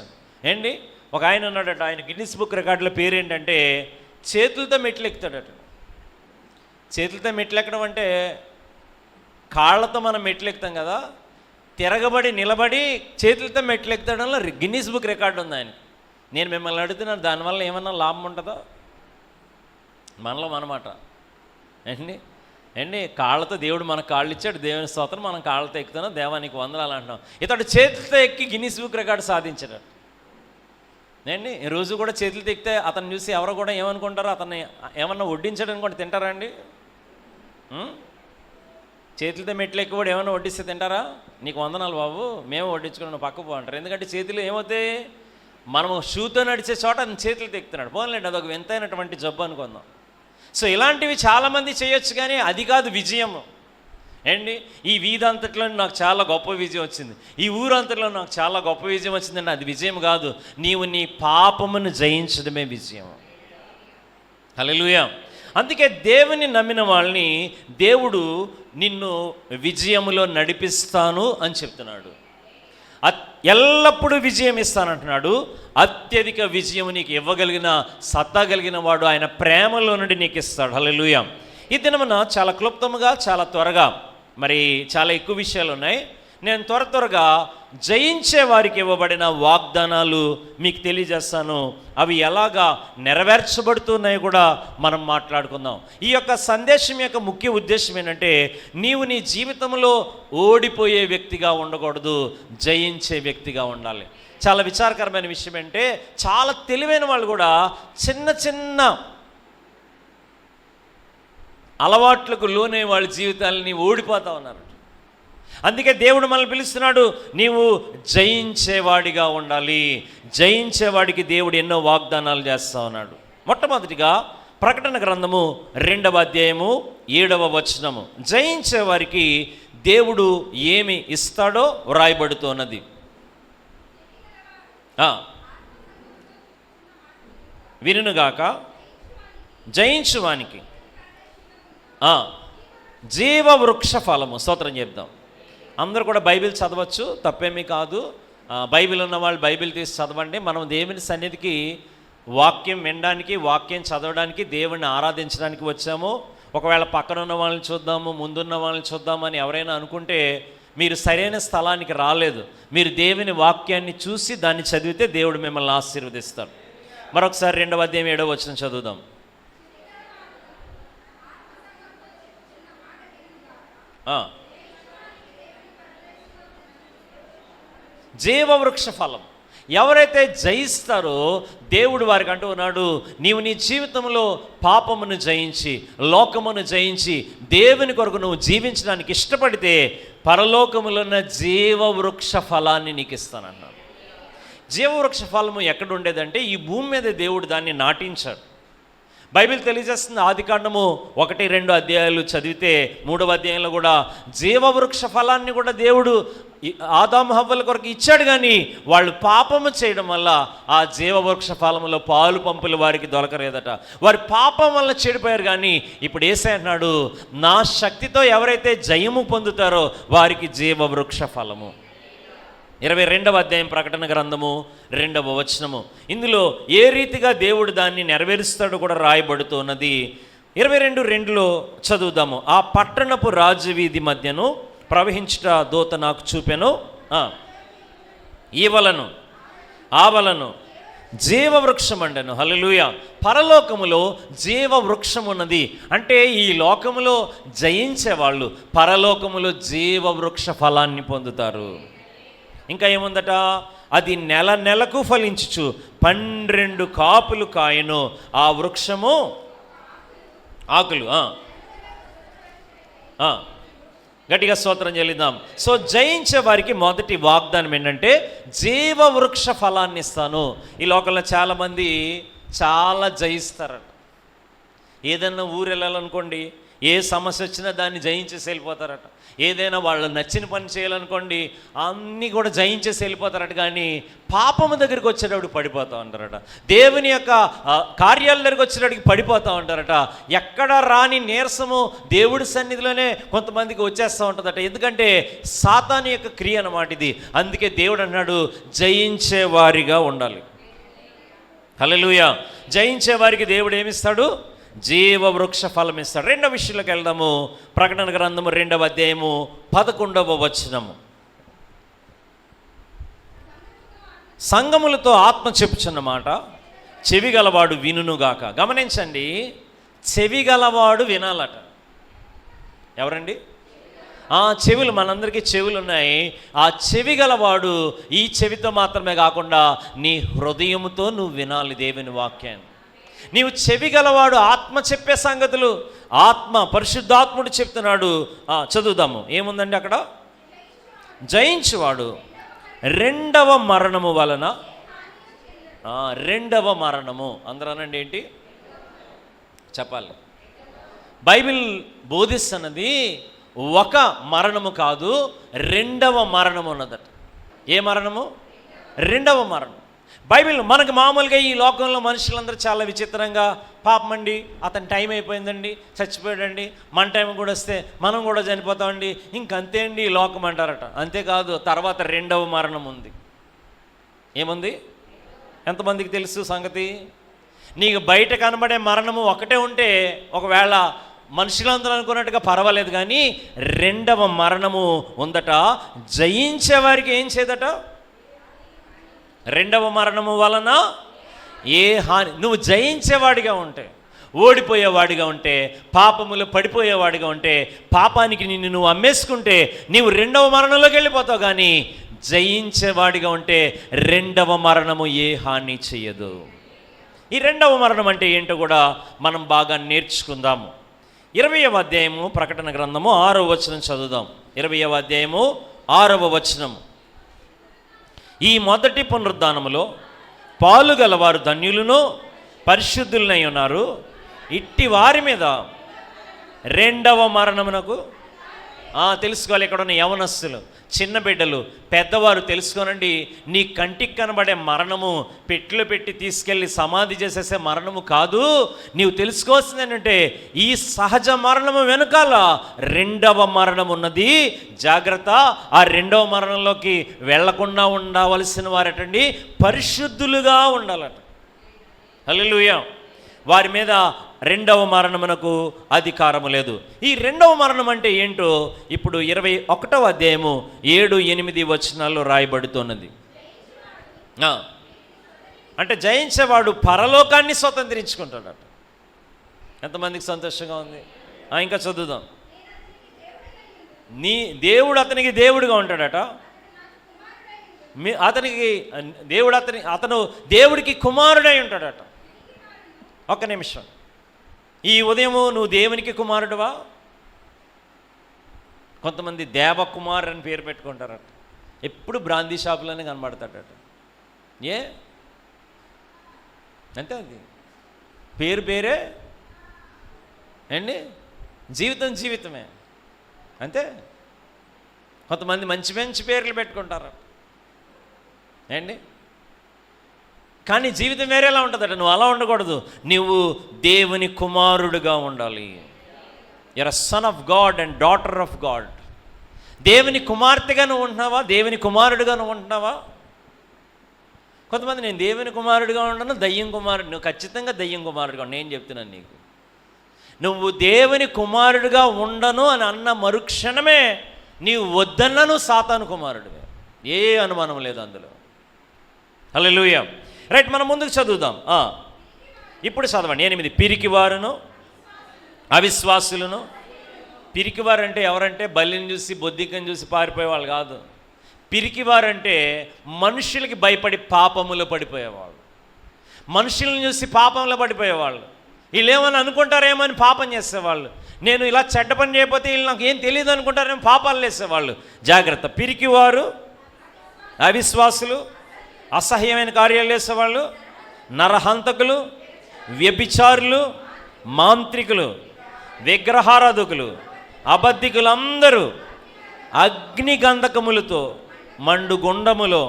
[SPEAKER 2] ఏంటి, ఒక ఆయన ఉన్నాడట, ఆయన గిన్నిస్ బుక్ రికార్డులో పేరు ఏంటంటే చేతులతో మెట్లు ఎక్కుతాడట. చేతులతో మెట్లు ఎక్కడం అంటే కాళ్ళతో మనం మెట్లు ఎక్కుతాం కదా, తిరగబడి నిలబడి చేతులతో మెట్లు ఎక్కుతాడంలో గిన్నిస్ బుక్ రికార్డు ఉంది ఆయన. నేను మిమ్మల్ని అడుగుతున్నాను, దానివల్ల ఏమన్నా లాభం ఉంటుందో? మనలో మనమాట ఏంటి కాళ్ళతో దేవుడు మనకు కాళ్ళు ఇచ్చాడు, దేవుని స్తోత్రం, మనం కాళ్ళతో ఎక్కుతున్నాం, దేవానికి వందనాలు అంటున్నాం. ఇతడు చేతులతో ఎక్కి గిన్నిస్ బుక్ రికార్డు సాధించాడు. ఏంటి, రోజు కూడా చేతులతో ఎక్కితే అతను చూసి ఎవరు కూడా ఏమనుకుంటారో, అతన్ని ఏమన్నా వడ్డించడానికి కూడా తింటారా అండి? చేతులతో మెట్లు ఎక్కువ కూడా ఏమన్నా వడ్డిస్తే తింటారా? నీకు వందనాలు బాబు, మేము వడ్డించుకుని నువ్వు పక్కకు పోంటారు. ఎందుకంటే చేతులు ఏమవుతాయి, మనము షూతో నడిచే చోట అతను చేతులతో ఎక్కుతున్నాడు. పోన్లేండి, అదొక వింతైనటువంటి జబ్బు అనుకుందాం. సో ఇలాంటివి చాలామంది చేయొచ్చు, కానీ అది కాదు విజయము. ఏంటి, ఈ వీధి అంతట్లో నాకు చాలా గొప్ప విజయం వచ్చింది, ఈ ఊరంతట్లో నాకు చాలా గొప్ప విజయం వచ్చిందండి, అది విజయం కాదు. నీవు నీ పాపమును జయించడమే విజయం. హల్లెలూయా. అందుకే దేవుని నమ్మిన వాళ్ళని దేవుడు నిన్ను విజయములో నడిపిస్తాను అని చెప్తున్నాడు. ఎల్లప్పుడూ విజయం ఇస్తానంటున్నాడు. అత్యధిక విజయం నీకు ఇవ్వగలిగిన సత్తా కలిగిన వాడు ఆయన ప్రేమలో నుండి నీకు ఇస్తాడు. హల్లెలూయా. ఈ దినమున చాలా క్లుప్తముగా, చాలా త్వరగా, మరి చాలా ఎక్కువ విషయాలు ఉన్నాయి. నేను త్వరగా జయించే వారికి ఇవ్వబడిన వాగ్దానాలు మీకు తెలియజేస్తాను. అవి ఎలాగా నెరవేర్చబడుతున్నాయో కూడా మనం మాట్లాడుకుందాం. ఈ యొక్క సందేశం యొక్క ముఖ్య ఉద్దేశం ఏంటంటే, నీవు నీ జీవితంలో ఓడిపోయే వ్యక్తిగా ఉండకూడదు, జయించే వ్యక్తిగా ఉండాలి. చాలా విచారకరమైన విషయం అంటే, చాలా తెలివైన వాళ్ళు కూడా చిన్న చిన్న అలవాట్లకు లోనే వాళ్ళ జీవితాలని ఓడిపోతూ ఉన్నారు. అందుకే దేవుడు మనల్ని పిలుస్తున్నాడు, నీవు జయించేవాడిగా ఉండాలి. జయించేవాడికి దేవుడు ఎన్నో వాగ్దానాలు చేస్తూ ఉన్నాడు. మొట్టమొదటిగా ప్రకటన గ్రంథము 2వ అధ్యాయము 7వ వచనము. జయించేవారికి దేవుడు ఏమి ఇస్తాడో వ్రాయబడుతున్నది. వినుగాక, జయించువానికి జీవవృక్ష ఫలము. స్తోత్రం చెప్దాం. అందరూ కూడా బైబిల్ చదవచ్చు, తప్పేమీ కాదు. బైబిల్ ఉన్న వాళ్ళు బైబిల్ తీసి చదవండి. మనం దేవుని సన్నిధికి వాక్యం వినడానికి, వాక్యం చదవడానికి, దేవుణ్ణి ఆరాధించడానికి వచ్చాము. ఒకవేళ పక్కన ఉన్న వాళ్ళని చూద్దాము, ముందున్న వాళ్ళని చూద్దామని ఎవరైనా అనుకుంటే మీరు సరైన స్థలానికి రాలేదు. మీరు దేవుని వాక్యాన్ని చూసి దాన్ని చదివితే దేవుడు మిమ్మల్ని ఆశీర్వదిస్తాడు. మరొకసారి 2వ అధ్యాయం 7వ వచనం చదువుదాం. జీవవృక్ష ఫలం. ఎవరైతే జయిస్తారో దేవుడు వారికి అంటూ ఉన్నాడు, నీవు నీ జీవితంలో పాపమును జయించి, లోకమును జయించి, దేవుని కొరకు నువ్వు జీవించడానికి ఇష్టపడితే పరలోకములో ఉన్న జీవవృక్ష ఫలాన్ని నీకు ఇస్తానన్నాడు. జీవవృక్ష ఫలము ఎక్కడ ఉండేదంటే, ఈ భూమి మీద దేవుడు దాన్ని నాటించాడు. బైబిల్ తెలియజేస్తుంది, ఆదికాండము 1-2 అధ్యాయాలు చదివితే 3వ అధ్యాయంలో కూడా జీవవృక్ష ఫలాన్ని కూడా దేవుడు ఆదాము హవ్వల కొరకు ఇచ్చాడు. కానీ వాళ్ళు పాపము చేయడం వల్ల ఆ జీవవృక్ష ఫలములో పాలు పంపులు వారికి దొరకలేదట. వారి పాపం వల్ల చెడిపోయారు. కానీ ఇప్పుడు యేసయ్య అన్నాడు, నా శక్తితో ఎవరైతే జయము పొందుతారో వారికి జీవవృక్ష ఫలము. 22వ అధ్యాయం ప్రకటన గ్రంథము 2వ వచనము. ఇందులో ఏ రీతిగా దేవుడు దాన్ని నెరవేరుస్తాడో కూడా రాయబడుతున్నది. 22:2లో చదువుదాము. ఆ పట్టణపు రాజవీధి మధ్యను ప్రవహించుట దూత నాకు చూపెను. ఈవలను ఆవలను జీవవృక్షం అండెను. హల్లెలూయా. పరలోకములో జీవవృక్షం ఉన్నది. అంటే ఈ లోకములో జయించే వాళ్ళు పరలోకములో జీవవృక్ష ఫలాన్ని పొందుతారు. ఇంకా ఏముందట, అది నెలకు ఫలించుచు 12 కాపులు కాయను. ఆ వృక్షము ఆకులు. గట్టిగా స్తోత్రం చెల్లిద్దాం. సో జయించే వారికి మొదటి వాగ్దానం ఏంటంటే, జీవవృక్ష ఫలాన్ని ఇస్తాను. ఈ లోకంలో చాలామంది చాలా జయిస్తారట. ఏదైనా ఊరు వెళ్ళాలనుకోండి, ఏ సమస్య వచ్చినా దాన్ని జయించేసి వెళ్ళిపోతారట. ఏదైనా వాళ్ళు నచ్చిన పని చేయాలనుకోండి, అన్నీ కూడా జయించేసి వెళ్ళిపోతారట. కానీ పాపము దగ్గరికి వచ్చేటప్పుడు పడిపోతూ ఉంటారట. దేవుని యొక్క కార్యాల దగ్గరికి వచ్చేటప్పటికి పడిపోతూ ఉంటారట. ఎక్కడ రాని నీరసము దేవుడి సన్నిధిలోనే కొంతమందికి వచ్చేస్తూ ఉంటుందట. ఎందుకంటే సాతాను యొక్క క్రియ అన్నమాట ఇది. అందుకే దేవుడు అన్నాడు, జయించే వారిగా ఉండాలి. హల్లెలూయా. జయించే వారికి దేవుడు ఏమిస్తాడు? జీవవృక్ష ఫలం ఇస్తాడు. రెండవ విషయంలోకి వెళ్దాము. ప్రకటన గ్రంథము 2వ అధ్యాయము 11వ వచనము. సంఘములతో ఆత్మ చెప్పుచున్నమాట, చెవిగలవాడు వినుగాక. గమనించండి, చెవిగలవాడు వినాలట. ఎవరండి? చెవులు. మనందరికీ చెవులు ఉన్నాయి. ఆ చెవిగలవాడు ఈ చెవితో మాత్రమే కాకుండా నీ హృదయముతో నువ్వు వినాలి దేవుని వాక్యాన్ని. నీవు చెవిగలవాడు ఆత్మ చెప్పే సంగతులు, ఆత్మ పరిశుద్ధాత్ముడు చెప్తున్నాడు. చదువుదాము. ఏముందండి అక్కడ? జయించువాడు రెండవ మరణము వలన, రెండవ మరణము అందరూ అనండి ఏంటి చెప్పాలి. బైబిల్ బోధిస్తున్నది ఒక మరణము కాదు, రెండవ మరణము ఉన్నదట. ఏ మరణము? రెండవ మరణం. బైబిల్ మనకు మామూలుగా ఈ లోకంలో మనుషులందరూ చాలా విచిత్రంగా, పాపమండి అతని టైం అయిపోయిందండి, చచ్చిపోయాడండి, మన టైం కూడా వస్తే మనం కూడా చనిపోతామండి, ఇంకంతే అండి ఈ లోకం అంటారట. అంతేకాదు, తర్వాత రెండవ మరణం ఉంది. ఏముంది? ఎంతమందికి తెలుసు సంగతి? నీకు బయట కనబడే మరణము ఒకటే ఉంటే, ఒకవేళ మనుషులందరూ అనుకున్నట్టుగా పర్వాలేదు, కానీ రెండవ మరణము ఉందట. జయించేవారికి ఏం చేయదట? రెండవ మరణము వలన ఏ హాని. నువ్వు జయించేవాడిగా ఉంటే, ఓడిపోయేవాడిగా ఉంటే, పాపములు పడిపోయేవాడిగా ఉంటే, పాపానికి నిన్ను నువ్వు అమ్మేసుకుంటే నీవు రెండవ మరణంలోకి వెళ్ళిపోతావు. కానీ జయించేవాడిగా ఉంటే రెండవ మరణము ఏ హాని చేయదు. ఈ రెండవ మరణం అంటే ఏంటో కూడా మనం బాగా నేర్చుకుందాము. 20వ అధ్యాయము ప్రకటన గ్రంథము 6వ వచనం చదువుదాం. 20వ అధ్యాయము 6వ వచనము. ఈ మొదటి పునరుద్ధానములో పాలుగలవారు ధన్యులను పరిశుద్ధులనై ఉన్నారు. ఇట్టి వారి మీద రెండవ మరణమునకు తెలుసుకోవాలి. ఇక్కడ ఉన్న యవనస్తులు, చిన్న బిడ్డలు, పెద్దవారు తెలుసుకోనండి. నీ కంటికి కనబడే మరణము పెట్టెలో పెట్టి తీసుకెళ్ళి సమాధి చేసేసే మరణము కాదు. నీవు తెలుసుకోవాల్సింది ఏంటంటే ఈ సహజ మరణము వెనుకాల రెండవ మరణం ఉన్నది. జాగ్రత్త. ఆ రెండవ మరణంలోకి వెళ్లకుండా ఉండవలసిన వారటండి పరిశుద్ధులుగా ఉండాలట. హల్లెలూయా. వారి మీద రెండవ మరణమునకు అధికారము లేదు. ఈ రెండవ మరణం అంటే ఏంటో ఇప్పుడు 21వ అధ్యాయము 7, 8 వచనాల్లో రాయబడుతున్నది. అంటే జయించేవాడు పరలోకాన్ని స్వతంత్రించుకుంటాడట. ఎంతమందికి సంతోషంగా ఉంది? ఇంకా చదువుదాం. నీ దేవుడు అతనికి దేవుడుగా ఉంటాడట. అతనికి దేవుడు అతను దేవుడికి కుమారుడై ఉంటాడట. ఒక్క నిమిషం. ఈ ఉదయము నువ్వు దేవునికి కుమారుడువా? కొంతమంది దేవకుమార్ అని పేరు పెట్టుకుంటారట. ఎప్పుడు బ్రాందీ షాపులోనే కనబడతాడట. అంతే, అది పేరే అండి. జీవితమే అంతే. కొంతమంది మంచి మంచి పేర్లు పెట్టుకుంటారట అండి. కానీ జీవితం వేరేలా ఉంటుందట. నువ్వు అలా ఉండకూడదు. నువ్వు దేవుని కుమారుడుగా ఉండాలి. You are a son of God and daughter of God. దేవుని కుమార్తెగా నువ్వు ఉంటున్నావా? దేవుని కుమారుడుగా నువ్వు ఉంటున్నావా? కొంతమంది నేను దేవుని కుమారుడిగా ఉండను, దయ్యం కుమారుడు. నువ్వు ఖచ్చితంగా దయ్యం కుమారుడుగా. నేను చెప్తున్నాను నీకు, నువ్వు దేవుని కుమారుడిగా ఉండను అని అన్న మరుక్షణమే నీవు వద్దన్నా నువ్వు సాతాను కుమారుడివే. ఏ అనుమానం లేదు అందులో. హల్లెలూయా. రైట్, మనం ముందుకు చదువుదాం. ఇప్పుడు చదవండి 8. పిరికివారును అవిశ్వాసులను. పిరికివారంటే ఎవరంటే బల్లిని చూసి బొద్దికని చూసి పారిపోయే వాళ్ళు కాదు. పిరికివారంటే మనుషులకి భయపడి పాపములో పడిపోయేవాళ్ళు, మనుషులను చూసి పాపంలో పడిపోయేవాళ్ళు. వీళ్ళు ఏమని అనుకుంటారేమని పాపం చేసేవాళ్ళు. నేను ఇలా చెడ్డ పని చేయకపోతే వీళ్ళు నాకు ఏం తెలియదు అనుకుంటారేమో పాపాలు వేసేవాళ్ళు. జాగ్రత్త. పిరికివారు, అవిశ్వాసులు, అసహ్యమైన కార్యాలు చేసేవాళ్ళు, నరహంతకులు, వ్యభిచారులు, మాంత్రికులు, విగ్రహారాధకులు, అబద్ధికులందరూ అగ్ని గంధకములతో మండు గుండములో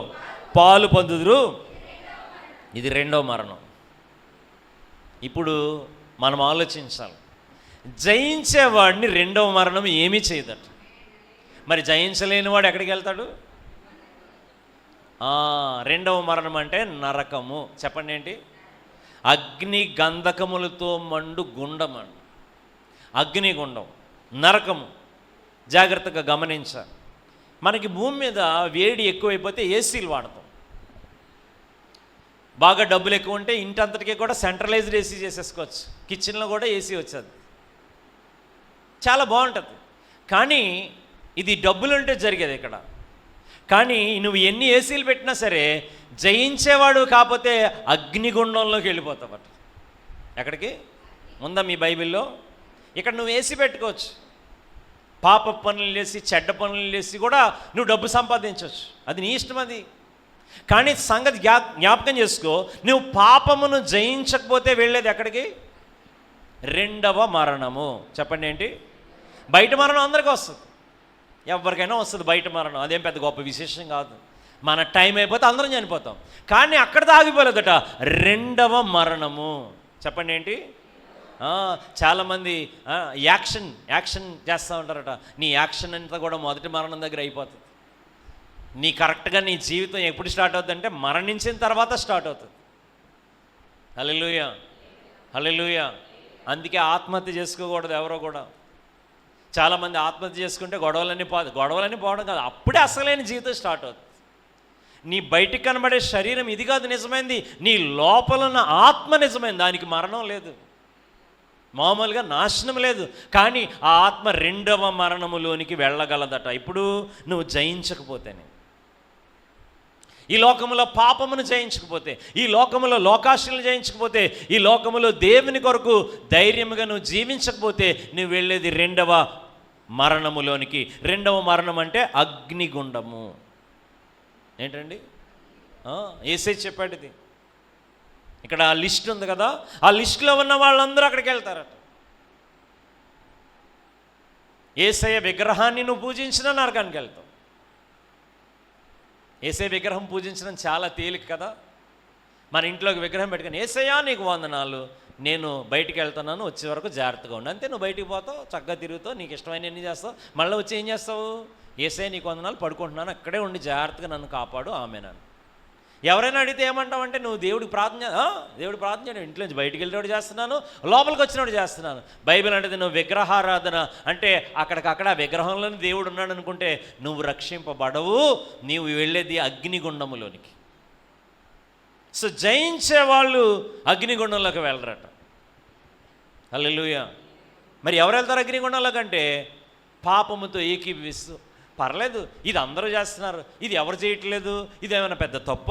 [SPEAKER 2] పాలు పొందుదురు. ఇది రెండవ మరణం. ఇప్పుడు మనం ఆలోచించాలి. జయించేవాడిని రెండవ మరణం ఏమీ చేయదట. మరి జయించలేని వాడు ఎక్కడికి వెళ్తాడు? రెండవ మరణం అంటే నరకము. చెప్పండి ఏంటి? అగ్ని గంధకములతో మండు గుండం అండి. అగ్నిగుండం, నరకము. జాగ్రత్తగా గమనించాలి. మనకి భూమి మీద వేడి ఎక్కువైపోతే ఏసీలు వాడతాం. బాగా డబ్బులు ఎక్కువ ఉంటే ఇంటి అంతటికీ కూడా సెంట్రలైజ్డ్ ఏసీ చేసేసుకోవచ్చు. కిచెన్లో కూడా ఏసీ వచ్చేది, చాలా బాగుంటుంది. కానీ ఇది డబ్బులుంటే జరిగేది ఇక్కడ. కానీ నువ్వు ఎన్ని ఏసీలు పెట్టినా సరే జయించేవాడు కాకపోతే అగ్నిగుండంలోకి వెళ్ళిపోతావట. ఎక్కడికి ఉందా మీ బైబిల్లో? ఇక్కడ నువ్వు ఏసీ పెట్టుకోవచ్చు, పాప పనులు చేసి చెడ్డ పనులు చేసి కూడా నువ్వు డబ్బు సంపాదించవచ్చు, అది నీ ఇష్టం. అది కానీ సంగతి జ్ఞాపకం చేసుకో, నువ్వు పాపమును జయించకపోతే వెళ్ళేది ఎక్కడికి? రెండవ మరణము. చెప్పండి ఏంటి? బయట మరణం అందరికీ వస్తుంది, ఎవరికైనా వస్తుంది బయట మరణం. అదేం పెద్ద గొప్ప విశేషం కాదు. మన టైం అయిపోతే అందరం చనిపోతాం. కానీ అక్కడ ఆగిపోలేదట, రెండవ మరణము. చెప్పండి ఏంటి? చాలామంది యాక్షన్ చేస్తూ ఉంటారట. నీ యాక్షన్ అంతా కూడా మొదటి మరణం దగ్గర అయిపోతుంది. నీ కరెక్ట్గా నీ జీవితం ఎప్పుడు స్టార్ట్ అవుతుంది అంటే మరణించిన తర్వాత స్టార్ట్ అవుతుంది. హల్లెలూయా, హల్లెలూయా. అందుకే ఆత్మహత్య చేసుకోకూడదు ఎవరో కూడా. చాలామంది ఆత్మహత్య చేసుకుంటే గొడవలన్నీ పోవడం కాదు, అప్పుడే అసలైన జీవితం స్టార్ట్ అవుతుంది. నీ బయటికి కనబడే శరీరం ఇది కాదు నిజమైంది, నీ లోపల ఉన్న ఆత్మ నిజమైంది. దానికి మరణం లేదు, మామూలుగా నాశనం లేదు. కానీ ఆ ఆత్మ రెండవ మరణములోనికి వెళ్ళగలదట ఇప్పుడు నువ్వు జయించకపోతేనే. ఈ లోకములో పాపమును జయించకపోతే, ఈ లోకములో లోకాశలను జయించకపోతే, ఈ లోకములో దేవుని కొరకు ధైర్యముగా నువ్వు జీవించకపోతే నువ్వు వెళ్ళేది రెండవ మరణములోనికి. రెండవ మరణం అంటే అగ్నిగుండము. ఏంటండి? యేసయ్య చెప్పాడు ఇది. ఇక్కడ ఆ లిస్ట్ ఉంది కదా, ఆ లిస్టులో ఉన్న వాళ్ళందరూ అక్కడికి వెళ్తారట. యేసయ్య విగ్రహాన్ని నువ్వు పూజించినా నరకానికి వెళ్తావు. యేసయ్య విగ్రహం పూజించడం చాలా తేలిక కదా. మన ఇంట్లోకి విగ్రహం పెట్టుకుని యేసయ్యా నీకు వందనాలు, నేను బయటికి వెళ్తున్నాను, వచ్చే వరకు జాగ్రత్తగా ఉండు. అంతే, నువ్వు బయటికి పోతావు, చక్కగా తిరుగుతావు, నీకు ఇష్టమైన ఎన్ని చేస్తావు, మళ్ళీ వచ్చి ఏం చేస్తావు? యేసయ్య నీకు వందనాలు, పడుకుంటున్నాను, అక్కడే ఉండి జాగ్రత్తగా నన్ను కాపాడు, ఆమెనాను. ఎవరైనా అడిగితే ఏమంటావంటే నువ్వు దేవుడికి దేవుడికి ప్రార్థన చేయడం, ఇంట్లోంచి బయటికి వెళ్ళేవాడు చేస్తున్నాను, లోపలికి వచ్చినవాడు చేస్తున్నాను. బైబిల్ అంటే నువ్వు విగ్రహారాధన అంటే అక్కడికక్కడ విగ్రహంలోని దేవుడు ఉన్నాడు అనుకుంటే నువ్వు రక్షింపబడవు, నీవు వెళ్ళేది అగ్నిగుండములోనికి. సో జయించే వాళ్ళు అగ్నిగుండంలోకి వెళ్ళరట. హల్లెలూయా. మరి ఎవరు వెళ్తారు అగ్నిగుండంలోకి అంటే పాపముతో ఏకీభవిస్తూ, పర్లేదు ఇది అందరూ చేస్తున్నారు, ఇది ఎవరు చేయట్లేదు, ఇది ఏమైనా పెద్ద తప్ప,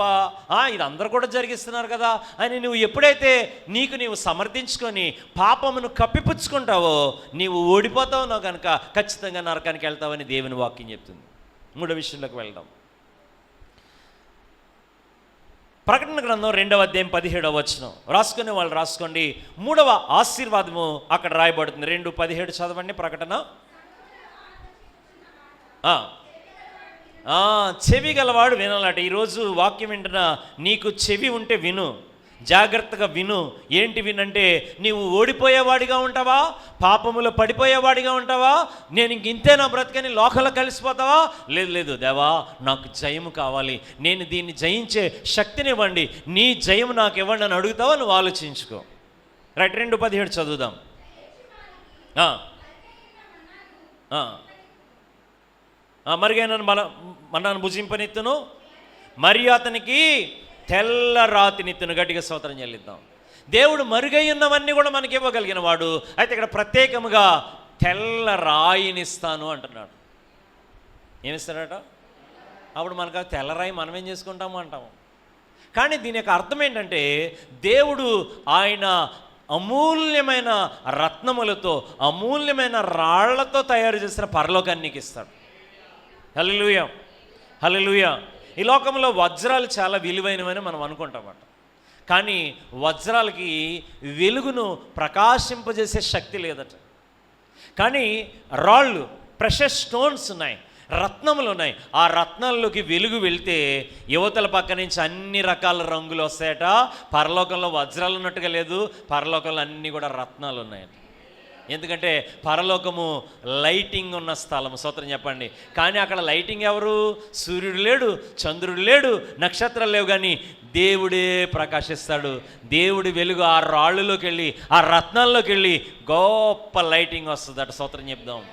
[SPEAKER 2] ఇది అందరూ కూడా జరిగిస్తున్నారు కదా అని నువ్వు ఎప్పుడైతే నీవు సమర్థించుకొని పాపమును కప్పిపుచ్చుకుంటావో నీవు ఓడిపోతావు. నువ్వు కనుక ఖచ్చితంగా నరకానికి వెళ్తావని దేవుని వాక్యం చెప్తుంది. మూడో విషయంలోకి వెళ్దాం. ప్రకటన గ్రంథం 2వ అధ్యాయం 17వ వచనం. రాసుకునే వాళ్ళు రాసుకోండి. 3వ ఆశీర్వాదము అక్కడ రాయబడుతుంది. 2:17 చదవండి. ప్రకటన. చెవి గలవాడు వినాలట. ఈరోజు వాక్యం వింటున్నా నీకు చెవి ఉంటే విను, జాగ్రత్తగా విను. ఏంటి వినంటే, నీవు ఓడిపోయేవాడిగా ఉంటావా, పాపములో పడిపోయేవాడిగా ఉంటావా, నేను ఇంతే నా బ్రతకని లోకంలో కలిసిపోతావా? లేదు లేదు, దేవా నాకు జయము కావాలి, నేను దీన్ని జయించే శక్తినివ్వండి, నీ జయము నాకు ఇవ్వండి అని అడుగుతావా? నువ్వు ఆలోచించుకో. రైట్, 2:17 చదువుదాం. మరుగైన మన్నాను భుజింపనిత్తును, మరియు అతనికి తెల్ల రాతినిత్తును. గట్టిగా స్తోత్రం చెల్లిద్దాం. దేవుడు మరుగై ఉన్నవన్నీ కూడా మనకి ఇవ్వగలిగిన వాడు. అయితే ఇక్కడ ప్రత్యేకముగా తెల్ల రాయినిస్తాను అంటున్నాడు. ఏమిస్తాడట? అప్పుడు మనకు తెల్లరాయి మనం ఏం చేసుకుంటాము అంటాము. కానీ దీని యొక్క అర్థం ఏంటంటే, దేవుడు ఆయన అమూల్యమైన రత్నములతో, అమూల్యమైన రాళ్లతో తయారు చేసిన పరలోకాన్ని నీకు ఇస్తాడు. హల్లెలూయా, హల్లెలూయా. ఈ లోకంలో వజ్రాలు చాలా విలువైనవని మనం అనుకుంటామట. కానీ వజ్రాలకి వెలుగును ప్రకాశింపజేసే శక్తి లేదట. కానీ రాళ్ళు, ప్రెషస్ స్టోన్స్ ఉన్నాయి, రత్నములు ఉన్నాయి. ఆ రత్నాల్లోకి వెలుగు వెళ్తే యువతల పక్క నుంచి అన్ని రకాల రంగులు వస్తాయట. పరలోకంలో వజ్రాలు ఉన్నట్టుగా లేదు, పరలోకంలో అన్నీ కూడా రత్నాలు ఉన్నాయట. ఎందుకంటే పరలోకము లైటింగ్ ఉన్న స్థలం. స్తోత్రం చెప్పండి. కానీ అక్కడ లైటింగ్ ఎవరు? సూర్యుడు లేడు, చంద్రుడు లేడు, నక్షత్రాలు లేవు, కానీ దేవుడే ప్రకాశిస్తాడు. దేవుడి వెలుగు ఆ రాళ్ళలోకి వెళ్ళి, ఆ రత్నాల్లోకి వెళ్ళి గొప్ప లైటింగ్ వస్తుందట. స్తోత్రం చెప్దాం.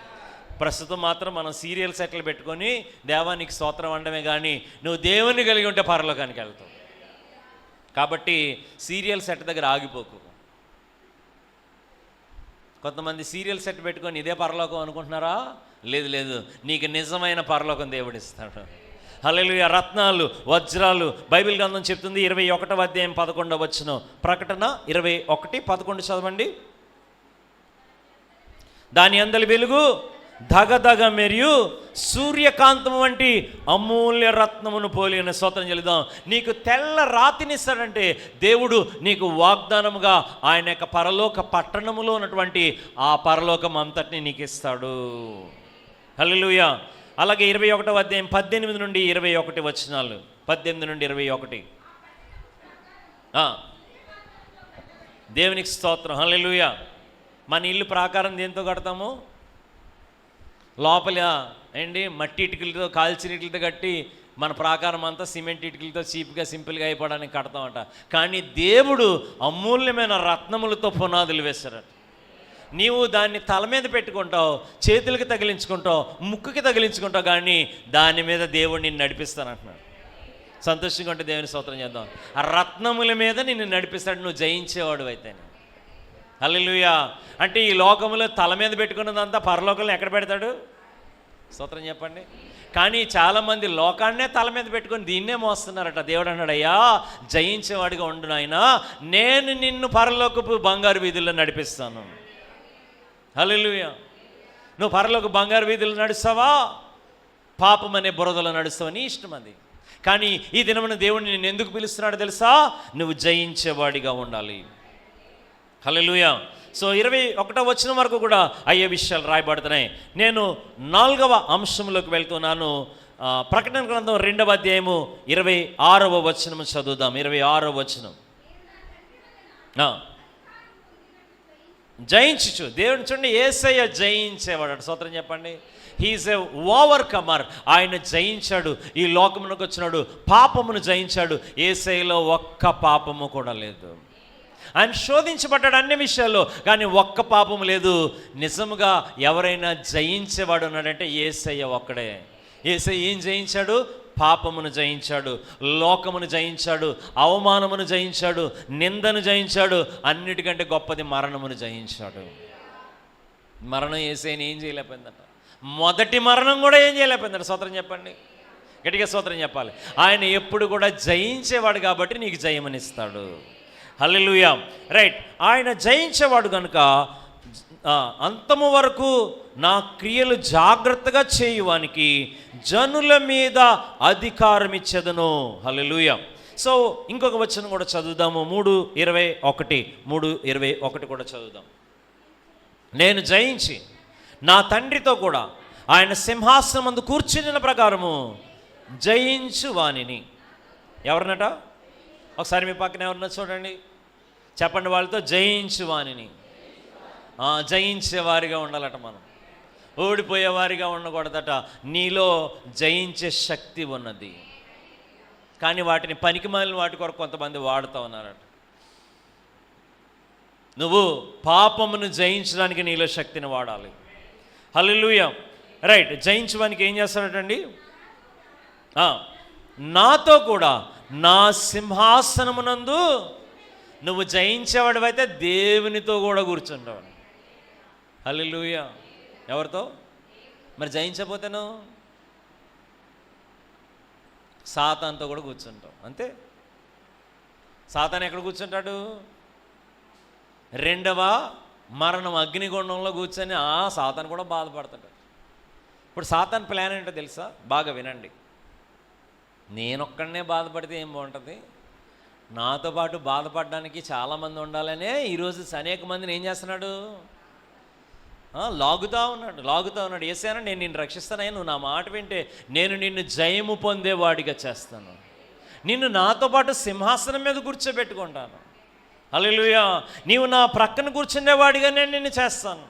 [SPEAKER 2] ప్రస్తుతం మాత్రం మనం సీరియల్ సెట్లు పెట్టుకొని దేవానికి స్తోత్రం అనడమే, కానీ నువ్వు దేవుని కలిగి ఉంటే పరలోకానికి వెళ్తావు. కాబట్టి సీరియల్ సెట్ దగ్గర ఆగిపోకు. కొంతమంది సీరియల్ సెట్ పెట్టుకొని ఇదే పరలోకం అనుకుంటున్నారా? లేదు లేదు, నీకు నిజమైన పరలోకం దేవుడు ఇస్తాడు. హల్లెలూయా. రత్నాలు, వజ్రాలు. బైబిల్ గ్రంథం చెప్తుంది 21వ అధ్యాయం 11వ వచనం. ప్రకటన 21:11 చదవండి. దాని అందలి వెలుగు దగదగ మెరియు సూర్యకాంతం వంటి అమూల్య రత్నమును పోలిన. స్తోత్రం చెల్లిద్దాం. నీకు తెల్ల రాతినిస్తాడంటే దేవుడు నీకు వాగ్దానముగా ఆయన యొక్క పరలోక పట్టణములో ఉన్నటువంటి ఆ పరలోకం అంతటిని నీకు ఇస్తాడు. హల్లెలూయా. అలాగే 21వ అధ్యాయం 18 నుండి 21 వచనాలు. 18 నుండి 21. దేవునికి స్తోత్రం. హల్లెలూయా. మన ఇల్లు ప్రాకారం దేంతో కడతాము? లోపల మట్టి ఇటుకలతో, కాల్చిన ఇటుకలతో కట్టి మన ప్రాకారం అంతా సిమెంట్ ఇటుకలతో చీప్గా సింపుల్గా అయిపోవడానికి కడతామట. కానీ దేవుడు అమూల్యమైన రత్నములతో పునాదులు వేశారట. నీవు దాన్ని తల మీద పెట్టుకుంటావు, చేతులకి తగిలించుకుంటావు, ముక్కుకి తగిలించుకుంటావు, కానీ దాని మీద దేవుడు నిన్ను నడిపిస్తానంటున్నాడు. సంతోషంగా ఉంటే దేవుని స్తోత్రం చేద్దాం. ఆ రత్నముల మీద నిన్ను నడిపిస్తాడు, నువ్వు జయించేవాడు అయితేనే. హల్లెలూయా. అంటే ఈ లోకములో తల మీద పెట్టుకున్నదంతా పరలోకంలో ఎక్కడ పెడతాడు? స్తోత్రం చెప్పండి. కానీ చాలామంది లోకాన్నే తల మీద పెట్టుకొని దీన్నే మోస్తున్నారట. దేవుడు అన్నాడు, అయ్యా జయించేవాడిగా ఉండు నాయనా, నేను నిన్ను పరలోకపు బంగారు వీధుల్లో నడిపిస్తాను. హల్లెలూయా. నువ్వు పరలోక బంగారు వీధుల్లో నడుస్తావా, పాపం అనే బురదలో నడుస్తావా, నీ ఇష్టం అది. కానీ ఈ దినమున దేవుడిని నేను ఎందుకు పిలుస్తున్నాడు తెలుసా? నువ్వు జయించేవాడిగా ఉండాలి. హల్లెలూయా. సో 21వ వచనం వరకు కూడా అయ్యే విషయాలు రాయబడుతున్నాయి. నేను 4వ అంశంలోకి వెళ్తున్నాను. ప్రకటన గ్రంథం 2వ అధ్యాయము 26వ వచనం చదువుదాం. 26వ వచనం. జయించు. దేవుని చూడండి, యేసయ్య జయించేవాడు. స్తోత్రం చెప్పండి. హీఈస్ ఎ ఓవర్కమర్. ఆయన జయించాడు, ఈ లోకమునకు వచ్చినాడు, పాపమును జయించాడు. యేసయ్యలో ఒక్క పాపము కూడా లేదు. ఆయన శోధించబడ్డాడు అన్ని విషయాల్లో, కానీ ఒక్క పాపము లేదు. నిజముగా ఎవరైనా జయించేవాడు ఉన్నాడంటే యేసయ్య ఒక్కడే. యేసయ్య ఏం జయించాడు? పాపమును జయించాడు, లోకమును జయించాడు, అవమానమును జయించాడు, నిందను జయించాడు, అన్నిటికంటే గొప్పది మరణమును జయించాడు. మరణం యేసయ్యని ఏం చేయలేకపోయిందట. మొదటి మరణం కూడా ఏం చేయలేకపోయిందట. స్తోత్రం చెప్పండి, గట్టిగా స్తోత్రం చెప్పాలి. ఆయన ఎప్పుడు కూడా జయించేవాడు కాబట్టి నీకు జయమనిస్తాడు. హల్లెలూయా. రైట్. ఆయన జయించేవాడు కనుక అంతము వరకు నా క్రియలు జాగ్రత్తగా చేయువానికి జనుల మీద అధికారం ఇచ్చేదను. హల్లెలూయా. సో ఇంకొక వచనం కూడా చదువుదాము. 3:21 కూడా చదువుదాం. నేను జయించి నా తండ్రితో కూడా ఆయన సింహాసనం ముందు కూర్చున్న ప్రకారము జయించు వానిని. ఎవరినట? ఒకసారి మీ పక్కన ఎవరన్నా చూడండి, చెప్పండి వాళ్ళతో, జయించు వానిని. జయించేవారిగా ఉండాలట. మనం ఓడిపోయేవారిగా ఉండకూడదట. నీలో జయించే శక్తి ఉన్నది, కానీ వాటిని పనికిమాలిన వాటి కొరకు కొంతమంది వాడుతూ ఉన్నారట. నువ్వు పాపమును జయించడానికి నీలో శక్తిని వాడాలి. హల్లెలూయా. రైట్. జయించడానికి ఏం చేస్తాడటండి? నాతో కూడా నా సింహాసనమునందు నువ్వు జయించేవాడివైతే దేవునితో కూడా కూర్చుంటావు. హల్లెలూయా. ఎవరితో? మరి జయించకపోతేను సాతానుతో కూడా కూర్చుంటావు. అంతే. సాతాను ఎక్కడ కూర్చుంటాడు? 2వ మరణం అగ్నిగుండంలో కూర్చొని సాతాను కూడా బాధపడతాడు. ఇప్పుడు సాతాను ప్లాన్ ఏంటో తెలుసా? బాగా వినండి. నేనొక్కడనే బాధపడితే ఏం బాగుంటుంది? నాతో పాటు బాధపడడానికి చాలామంది ఉండాలనే ఈరోజు అనేక మందిని ఏం చేస్తున్నాడు? లాగుతూ ఉన్నాడు. యేసయ్యా, నేను నిన్ను రక్షిస్తానయ్యా, నువ్వు నా మాట వింటే నేను నిన్ను జయము పొందేవాడిగా చేస్తాను, నిన్ను నాతో పాటు సింహాసనం మీద కూర్చోబెట్టుకుంటాను. హల్లెలూయా. నీవు నా ప్రక్కన కూర్చునేవాడిగా నేను నిన్ను చేస్తాను.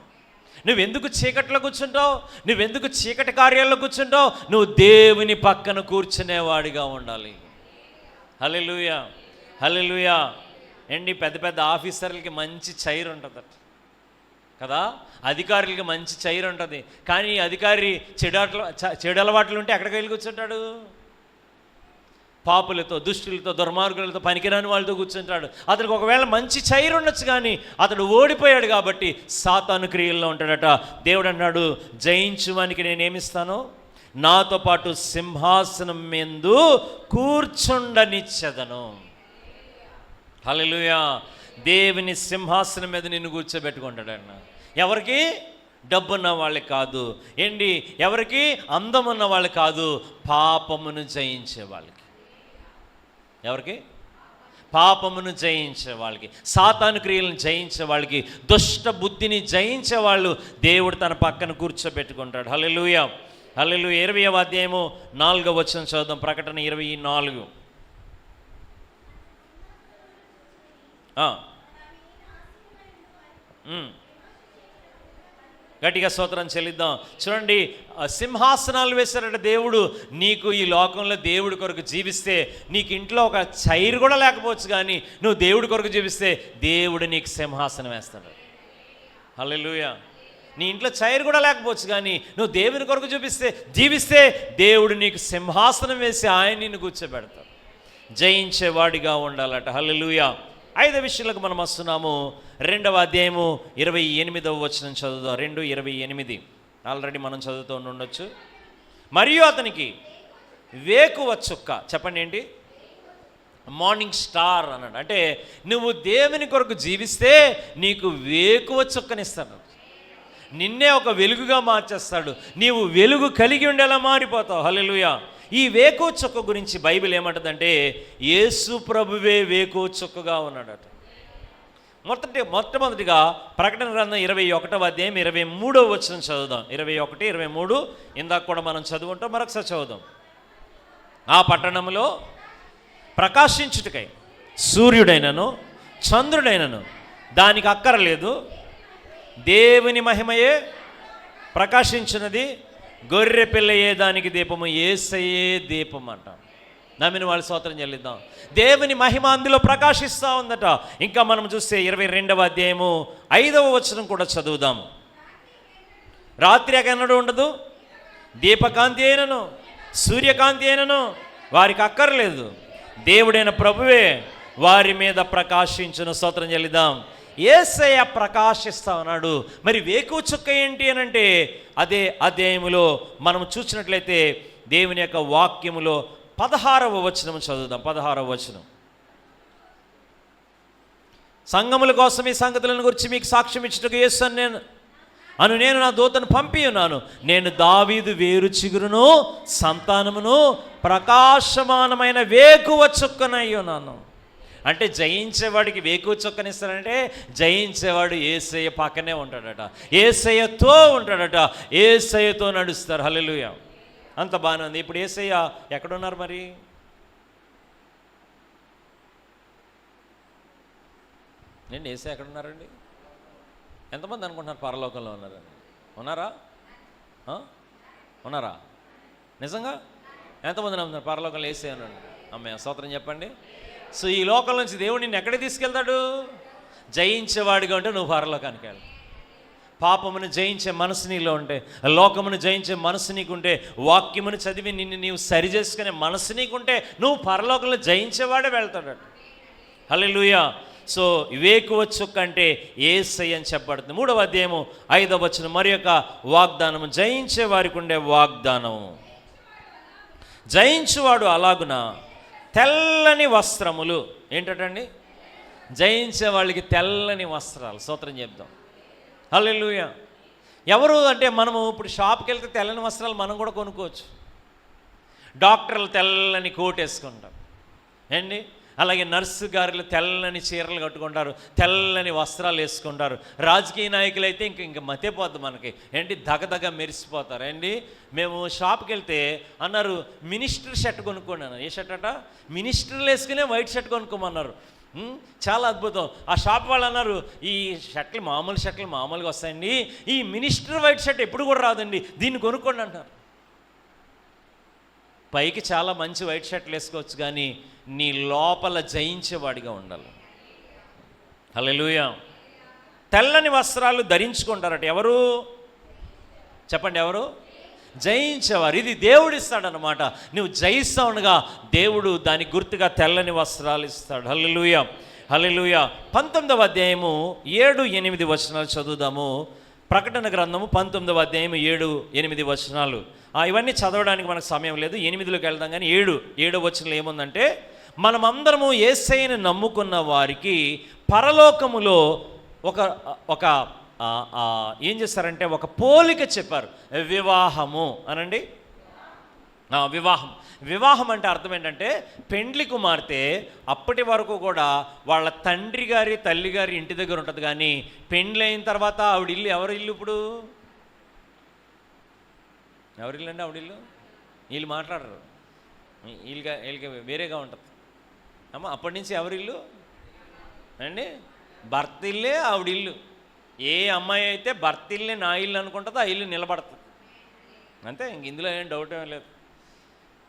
[SPEAKER 2] నువ్వెందుకు చీకట్లో కూర్చుంటావు? నువ్వెందుకు చీకటి కార్యాల్లో కూర్చుంటావు? నువ్వు దేవుని పక్కన కూర్చునేవాడిగా ఉండాలి. హల్లెలూయా. హల్లెలూయా. ఏంటి, పెద్ద పెద్ద ఆఫీసర్లకి మంచి చైర్ ఉంటుందట కదా, అధికారులకి మంచి చైర్ ఉంటుంది. కానీ అధికారి చెడు అలవాట్లు ఉంటే ఎక్కడికి వెళ్ళి కూర్చుంటాడు? పాపులతో, దుష్టులతో, దుర్మార్గులతో, పనికిరాని వాళ్ళతో కూర్చుంటాడు. అతనికి ఒకవేళ మంచి చైర్ ఉండొచ్చు, కానీ అతడు ఓడిపోయాడు కాబట్టి సాతాను క్రియల్లో ఉంటాడట. దేవుడు అన్నాడు, జయించువానికి నేనేమిస్తాను? నాతో పాటు సింహాసనం మీద కూర్చుండనిచ్చెదను. హల్లెలూయా. దేవుని సింహాసనం మీద నిన్ను కూర్చోబెట్టుకుంటాడన్న. ఎవరికి? డబ్బున్న వాళ్ళకి కాదు. ఏంటి? ఎవరికి? అందం ఉన్న వాళ్ళకి కాదు, పాపమును జయించే వాళ్ళకి. ఎవరికి? పాపమును జయించే వాళ్ళకి, సాతాను క్రియలను జయించే వాళ్ళకి, దుష్ట బుద్ధిని జయించే వాళ్ళు దేవుడు తన పక్కన కూర్చోబెట్టుకుంటాడు. హల్లెలూయా. హల్లెలూయా. 20వ అధ్యాయము 4వ వచనం చదువుదాం. ప్రకటన 24. గట్టిగా స్తోత్రం చెల్లిద్దాం. చూడండి, సింహాసనాలు వేశారట దేవుడు. నీకు ఈ లోకంలో దేవుడి కొరకు జీవిస్తే, నీకు ఇంట్లో ఒక చైర్ కూడా లేకపోవచ్చు, కానీ నువ్వు దేవుడి కొరకు జీవిస్తే దేవుడు నీకు సింహాసనం వేస్తాడు. హల్లెలూయా. నీ ఇంట్లో చైర్ కూడా లేకపోవచ్చు, కానీ నువ్వు దేవుని కొరకు జీవిస్తే దేవుడు నీకు సింహాసనం వేసి ఆయన నిన్ను కూర్చోబెడతాడు. జయించేవాడిగా ఉండాలట. హల్లెలూయా. 5వ విషయంలోకి మనం వస్తున్నాము. 2వ అధ్యాయము 28వ వచనం చదువుదాం. 2:28 ఆల్రెడీ మనం చదువుతూ ఉండొచ్చు. మరియు అతనికి వేకువ చుక్క, చెప్పండి ఏంటి, మార్నింగ్ స్టార్ అన్నాడు. అంటే నువ్వు దేవుని కొరకు జీవిస్తే నీకు వేకువ చుక్కనిస్తాడు. నిన్నే ఒక వెలుగుగా మార్చేస్తాడు. నీవు వెలుగు కలిగి ఉండేలా మారిపోతావు. హల్లెలూయా. ఈ వేకువ చుక్క గురించి బైబిల్ ఏమంటుందంటే యేసు ప్రభువే వేకువ చుక్కగా ఉన్నాడట. మొట్టమొదటిగా ప్రకటన గ్రంథం 21వ అధ్యాయం 23వ వచనం చదువుదాం. 21, 23 ఇందాక కూడా మనం చదువుకుంటాం, మరొకసారి చదువుదాం. ఆ పట్టణంలో ప్రకాశించుటకై సూర్యుడైనను చంద్రుడైనను దానికి అక్కరలేదు, దేవుని మహిమయే ప్రకాశించినది, గొర్రె పిల్లయే దానికి దీపము, యేసయ్యే దీపం అంట. నమ్మిన వాళ్ళు స్తోత్రం చెల్లిద్దాం. దేవుని మహిమ అందులో ప్రకాశిస్తూ ఉందట. ఇంకా మనం చూస్తే 22వ అధ్యాయము 5వ వచనం కూడా చదువుదాము. రాత్రి ఎన్నడూ ఉండదు, దీపకాంతి అయినను సూర్యకాంతి అయినను వారికి అక్కర్లేదు, దేవుడైన ప్రభువే వారి మీద ప్రకాశించును. స్తోత్రం చెల్లిద్దాం. యేసయ్య ప్రకాశిస్తా ఉన్నాడు. మరి వేకువ చుక్క ఏంటి అని అంటే అదే అధ్యాయములో మనం చూసినట్లయితే దేవుని యొక్క వాక్యములో 16వ వచనం చదువుదాం. 16వ వచనం. సంఘముల కోసం ఈ సంగతులను గురించి మీకు సాక్ష్యం ఇచ్చుటకు యేసు నేను నా దూతను పంపి ఉన్నాను. నేను దావీదు వేరు చిగురును సంతానమును ప్రకాశమానమైన వేకువ చుక్కనై ఉన్నాను. అంటే జయించేవాడికి వేకువ చుక్కనిస్తాడంటే జయించేవాడు యేసయ్య పక్కనే ఉంటాడట, యేసయ్యతో ఉంటాడట, యేసయ్యతో నడుస్తారు. హల్లెలూయా. అంత బాగానే ఉంది. ఇప్పుడు యేసయ్య ఎక్కడున్నారు మరి? నేను యేసయ్య ఎక్కడున్నారండి? ఎంతమంది అనుకుంటున్నారు పరలోకంలో ఉన్నారని? ఉన్నారా నిజంగా? ఎంతమంది నమ్ముతున్నారు పరలోకంలో యేసయ్య ఉన్నాడు? అమ్మాయి స్తోత్రం చెప్పండి. సో ఈ లోకం నుంచి దేవుడు నిన్ను ఎక్కడికి తీసుకెళ్తాడు? జయించేవాడిగా ఉంటే నువ్వు పరలోకానికి వెళ్ళు. పాపమును జయించే మనసు నీలో ఉంటే, లోకమును జయించే మనసు నీకుంటే, వాక్యమును చదివి నిన్ను నీవు సరి చేసుకునే మనసు నీకుంటే నువ్వు పరలోకంలో జయించేవాడే వెళ్తాడట. హల్లెలూయా. సో వేకువ చుక్క అంటే యేసయ్య అని చెప్పబడుతుంది. 3వ అధ్యాయము 5వ వచనం మరి యొక్క వాగ్దానము, జయించే వారికి ఉండే వాగ్దానం. జయించువాడు అలాగున తెల్లని వస్త్రములు, ఏంటండి జయించే వాళ్ళకి తెల్లని వస్త్రాలు. స్తోత్రం చెప్దాం. హల్లెలూయా. ఎవరు అంటే మనము ఇప్పుడు షాప్కి వెళ్తే తెల్లని వస్త్రాలు మనం కూడా కొనుక్కోవచ్చు. డాక్టర్లు తెల్లని కోట్ వేసుకుంటారు ఏండి, అలాగే నర్సు గారులు తెల్లని చీరలు కట్టుకుంటారు, తెల్లని వస్త్రాలు వేసుకుంటారు. రాజకీయ నాయకులు అయితే ఇంక మతిపోద్దు మనకి ఏంటి, దగదగ మెరిసిపోతారు ఏంటి. మేము షాప్కి వెళ్తే అన్నారు మినిస్టర్ షర్ట్ కొనుక్కున్నాను. ఏ షర్ట్ అట? మినిస్టర్లు వేసుకునే వైట్ షర్ట్ కొనుక్కోమన్నారు. చాలా అద్భుతం. ఆ షాప్ వాళ్ళు అన్నారు ఈ షర్ట్లు మామూలుగా వస్తాయండి, ఈ మినిస్టర్ వైట్ షర్ట్ ఎప్పుడు కూడా రాదండి, దీన్ని కొనుక్కోండి అంటారు. పైకి చాలా మంచి వైట్ షర్ట్లు వేసుకోవచ్చు, కానీ నీ లోపల జయించేవాడిగా ఉండాలి. హల్లెలూయా. తెల్లని వస్త్రాలు ధరించుకుంటారట. ఎవరు చెప్పండి? ఎవరు? జయించేవారు. ఇది దేవుడు ఇస్తాడనమాట. నువ్వు జయిస్తా ఉండగా దేవుడు దానికి గుర్తుగా తెల్లని వస్త్రాలు ఇస్తాడు. హల్లెలూయా, హల్లెలూయా. 19వ అధ్యాయము 7, 8 వచనాలు చదువుదాము. ప్రకటన గ్రంథము 19వ అధ్యాయం 7, 8 వచనాలు. ఇవన్నీ చదవడానికి మనకు సమయం లేదు, 8లోకి వెళ్దాం. కానీ 7వ వచనంలో ఏముందంటే, మనమందరము యేసయ్యను నమ్ముకున్న వారికి పరలోకములో ఒక ఏం చేస్తారంటే ఒక పోలిక చెప్పారు. వివాహము అనండి. వివాహం అంటే అర్థం ఏంటంటే, పెండ్లి కుమార్తె అప్పటి వరకు కూడా వాళ్ళ తండ్రి గారి తల్లి గారి ఇంటి దగ్గర ఉంటుంది, కానీ పెండ్లి అయిన తర్వాత ఆవిడ ఇల్లు ఎవరి ఇల్లు? ఇప్పుడు ఎవరి ఇల్లు అండి? ఆవిడ ఇల్లు. వీళ్ళు మాట్లాడరు, వీళ్ళకి వేరేగా ఉంటుంది అమ్మ. అప్పటి నుంచి ఎవరి ఇల్లు అండి? భర్త ఇల్లే ఆవిడ ఇల్లు. ఏ అమ్మాయి అయితే భర్త ఇల్లే నా ఇల్లు అనుకుంటుందో ఆ ఇల్లు నిలబడుతుంది అంతే. ఇంక ఇందులో ఏం డౌట్ ఏం లేదు.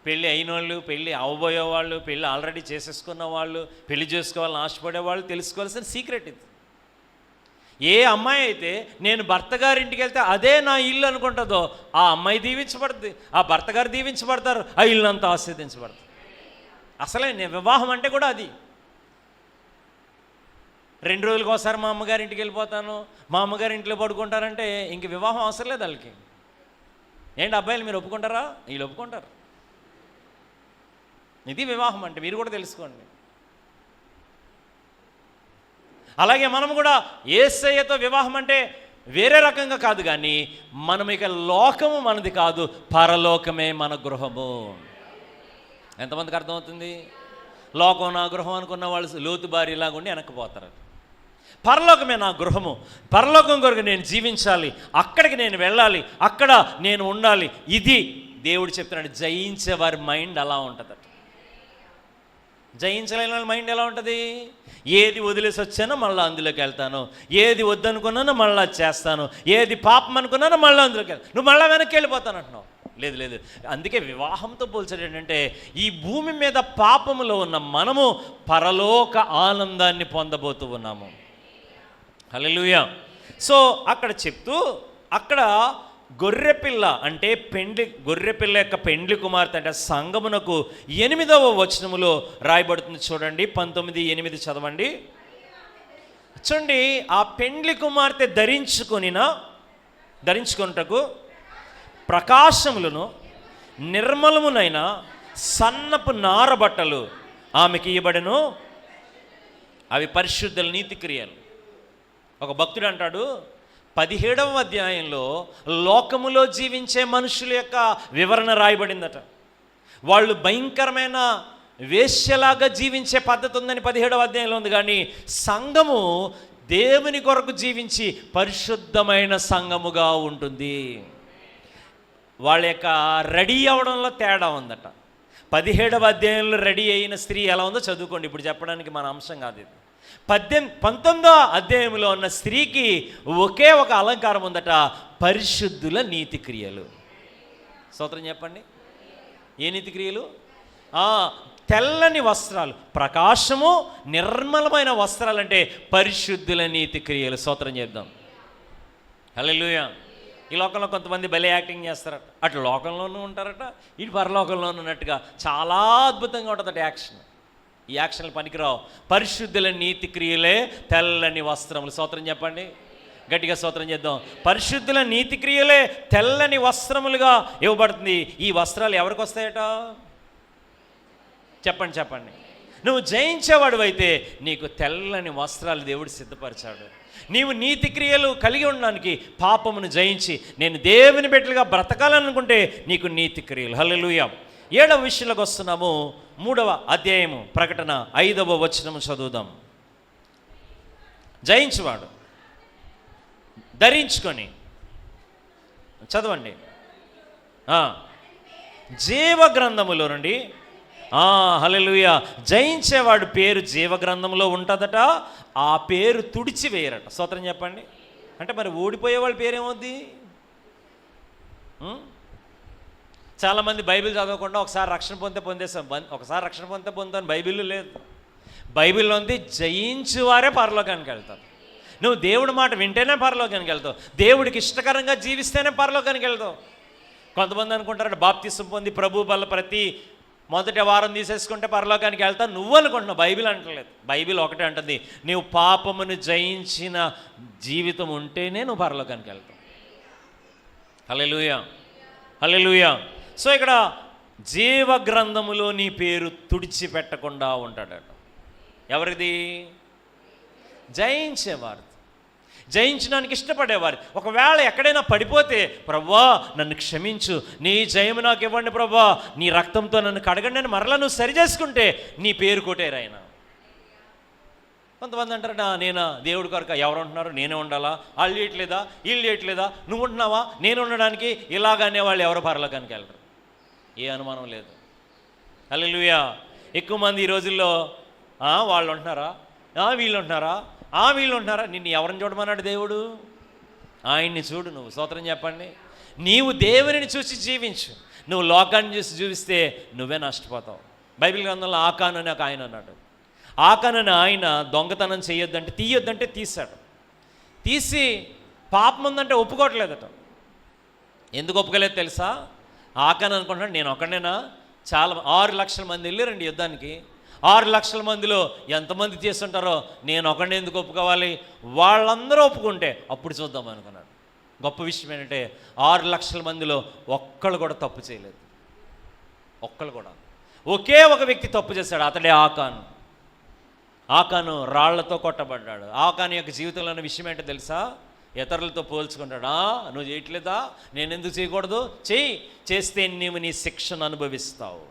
[SPEAKER 2] పెళ్ళి అయిన వాళ్ళు, పెళ్ళి అవ్వబోయే వాళ్ళు, పెళ్ళి ఆల్రెడీ చేసేసుకున్న వాళ్ళు, పెళ్లి చేసుకోవాలని ఆశపడే వాళ్ళు తెలుసుకోవాల్సిన సీక్రెట్ ఇది. ఏ అమ్మాయి అయితే నేను భర్త గారింటికి వెళ్తే అదే నా ఇల్లు అనుకుంటుందో ఆ అమ్మాయి దీవించబడుతుంది, ఆ భర్త గారు దీవించబడతారు, ఆ ఇల్లు అంతా ఆశీర్వదించబడుతుంది. అసలే వివాహం అంటే కూడా అది. 2 రోజులకు ఒకసారి మా అమ్మగారింటికి వెళ్ళిపోతాను, మా అమ్మగారి ఇంట్లో పడుకుంటారంటే ఇంక వివాహం అవసరం లేదు వాళ్ళకి. ఏంటి అబ్బాయిలు మీరు ఒప్పుకుంటారా? వీళ్ళు ఒప్పుకుంటారు. ఇది వివాహం అంటే, మీరు కూడా తెలుసుకోండి. అలాగే మనం కూడా యేసయ్యతో వివాహం అంటే వేరే రకంగా కాదు, కానీ మనం ఇక లోకము మనది కాదు, పరలోకమే మన గృహము. ఎంతమందికి అర్థమవుతుంది? లోకం నా గృహం అనుకున్న వాళ్ళు లోతు బారిలాగా ఉండి వెనక్కిపోతారు. పరలోకమే నా గృహము, పరలోకం కొరకు నేను జీవించాలి, అక్కడికి నేను వెళ్ళాలి, అక్కడ నేను ఉండాలి. ఇది దేవుడు చెప్తున్నాడు. జయించే వారి మైండ్ అలా ఉంటుందట. జయించలేని వాళ్ళ మైండ్ ఎలా ఉంటుంది? ఏది వదిలేసి వచ్చానో మళ్ళీ అందులోకి వెళ్తాను, ఏది వద్దనుకున్నానో మళ్ళీ చేస్తాను, ఏది పాపం అనుకున్నానో మళ్ళీ అందులోకి వెళ్తాను, నువ్వు మళ్ళీ వెనక్కి వెళ్ళిపోతాను అంటున్నావు. లేదు లేదు. అందుకే వివాహంతో పోల్చడం ఏంటంటే, ఈ భూమి మీద పాపములో ఉన్న మనము పరలోక ఆనందాన్ని పొందబోతూ ఉన్నాము. హల్లెలూయా. సో అక్కడ చెప్తూ, అక్కడ గొర్రెపిల్ల అంటే గొర్రెపిల్ల యొక్క పెండ్లి కుమార్తె అంటే సంగమునకు 8వ వచనములో రాయబడుతుంది. చూడండి, 19:8 చదవండి. చూడండి, ఆ పెండ్లి కుమార్తె ధరించుకొనుటకు ప్రకాశములను నిర్మలమునైన సన్నపు నారబట్టలు ఆమెకి ఇవ్వబడెను, అవి పరిశుద్ధుల నీతి క్రియలు. ఒక భక్తుడు అంటాడు, 17వ అధ్యాయంలో లోకములో జీవించే మనుషుల యొక్క వివరణ రాయబడిందట. వాళ్ళు భయంకరమైన వేశ్యలాగా జీవించే పద్ధతి ఉందని 17వ అధ్యాయంలో ఉంది, కానీ సంఘము దేవుని కొరకు జీవించి పరిశుద్ధమైన సంఘముగా ఉంటుంది. వాళ్ళ యొక్క రెడీ అవ్వడంలో తేడా ఉందట. 17వ అధ్యాయంలో రెడీ అయిన స్త్రీ ఎలా ఉందో చదువుకోండి, ఇప్పుడు చెప్పడానికి మన అంశం కాదు ఇది. 19వ అధ్యాయంలో ఉన్న స్త్రీకి ఒకే ఒక అలంకారం ఉందట, పరిశుద్ధుల నీతి క్రియలు. స్తోత్రం చెప్పండి. ఏ నీతి క్రియలు? తెల్లని వస్త్రాలు, ప్రకాశము నిర్మలమైన వస్త్రాలు అంటే పరిశుద్ధుల నీతి క్రియలు. స్తోత్రం చేద్దాం. హల్లెలూయా. ఈ లోకంలో కొంతమంది భలే యాక్టింగ్ చేస్తారట, అటు లోకంలోనూ ఉంటారట, ఇటు పరలోకంలోనూ ఉన్నట్టుగా చాలా అద్భుతంగా ఉంటుందట యాక్షన్. ఈ యాక్షన్లు పనికిరావు. పరిశుద్ధుల నీతి క్రియలే తెల్లని వస్త్రములు. స్తోత్రం చెప్పండి, గట్టిగా స్తోత్రం చేద్దాం. పరిశుద్ధుల నీతి క్రియలే తెల్లని వస్త్రములుగా ఇవ్వబడుతుంది. ఈ వస్త్రాలు ఎవరికి వస్తాయట? చెప్పండి చెప్పండి. నువ్వు జయించేవాడు అయితే నీకు తెల్లని వస్త్రాలు దేవుడు సిద్ధపరిచాడు. నీవు నీతి క్రియలు కలిగి ఉండడానికి, పాపమును జయించి నేను దేవుని బిడ్డలుగా బ్రతకాలనుకుంటే నీకు నీతి క్రియలు. హల్లెలూయా. 7వ విషయంలోకి వస్తున్నాము. 3వ అధ్యాయము ప్రకటన 5వ వచనము చదువుదాం. జయించువాడు ధరించుకొని చదవండి. జీవ గ్రంథములో నుండి, హల్లెలూయా, జయించేవాడు పేరు జీవ గ్రంథంలో ఉంటుందట. ఆ పేరు తుడిచివేయరట. స్తోత్రం చెప్పండి. అంటే మరి ఓడిపోయేవాళ్ళ పేరేమవుద్ది? చాలామంది బైబిల్ చదవకుండా ఒకసారి రక్షణ పొందేసాం, ఒకసారి రక్షణ పొందుతాను బైబిల్లో లేదు. బైబిల్లో ఉంది జయించువారే పరలోకానికి వెళ్తారు. నువ్వు దేవుడి మాట వింటేనే పరలోకానికి వెళ్తావు, దేవుడికి ఇష్టకరంగా జీవిస్తేనే పరలోకానికి వెళ్తావు. కొంతమంది అనుకుంటారు బాప్తిసం పొంది ప్రభు వల్ల ప్రతి మొదటి వారం తీసేసుకుంటే పరలోకానికి వెళ్తావు. నువ్వు అనుకుంటున్నావు, బైబిల్ అంటలేదు. బైబిల్ ఒకటే అంటుంది, నువ్వు పాపమును జయించిన జీవితం ఉంటేనే నువ్వు పరలోకానికి వెళ్తావు. హల్లెలూయా, హల్లెలూయా. సో ఇక్కడ జీవ గ్రంథములో నీ పేరు తుడిచిపెట్టకుండా ఉంటాడట. ఎవరిది? జయించేవారు, జయించడానికి ఇష్టపడేవారు. ఒకవేళ ఎక్కడైనా పడిపోతే, ప్రభువా నన్ను క్షమించు, నీ జయము నాకు ఇవ్వండి ప్రభువా, నీ రక్తంతో నన్ను కడగండి అని మరలా నువ్వు సరి చేసుకుంటే నీ పేరు కొట్టేరు ఆయన. కొంతమంది అంటారట, నేను దేవుడి కొరకు ఎవరు ఉంటున్నారు, నేనే ఉండాలా, వాళ్ళు చేయట్లేదా, వీళ్ళు చేయట్లేదా, నువ్వు ఉంటున్నావా, నేను ఉండడానికి, ఇలాగనే వాళ్ళు ఎవరు పరలోకానికి వెళ్ళరు. ఏ అనుమానం లేదు. హల్లెలూయా. ఎక్కువ మంది ఈ రోజుల్లో వాళ్ళు ఉంటున్నారా, వీళ్ళు ఉంటున్నారా, వీళ్ళు ఉంటున్నారా. నిన్ను ఎవరిని చూడమన్నాడు దేవుడు? ఆయన్ని చూడు. నువ్వు స్తోత్రం చెప్పండి. నీవు దేవుని చూసి జీవించు. నువ్వు లోకాన్ని చూసి జీవిస్తే నువ్వే నష్టపోతావు. బైబిల్ గ్రంథంలో ఆకాను అని ఆయన అన్నాడు. ఆకాను అని ఆయన దొంగతనం తీయొద్దంటే తీశాడు. తీసి పాపం ఉందంటే ఒప్పుకోవట్లేదట. ఎందుకు ఒప్పుకోలేదు తెలుసా? ఆకాన్ అనుకుంటున్నాడు నేను ఒకడేనా, చాలా 6 లక్షల మంది వెళ్ళారండి యుద్ధానికి. 6 లక్షల మందిలో ఎంతమంది చేస్తుంటారో నేను ఒకడిని ఎందుకు ఒప్పుకోవాలి, వాళ్ళందరూ ఒప్పుకుంటే అప్పుడు చూద్దాం అనుకున్నాడు. గొప్ప విషయం ఏంటంటే 6 లక్షల మందిలో ఒక్కళ్ళు కూడా తప్పు చేయలేదు. ఒక్కళ్ళు కూడా. ఒకే ఒక వ్యక్తి తప్పు చేశాడు, అతడే ఆకాను. ఆకాను రాళ్లతో కొట్టబడ్డాడు. ఆకాను యొక్క జీవితంలో ఉన్న విషయం ఏంటో తెలుసా? ఇతరులతో పోల్చుకుంటాడు. నువ్వు చేయట్లేదా, నేను ఎందుకు చేయకూడదు, చేస్తే నీవు నీ శిక్షను అనుభవిస్తావు.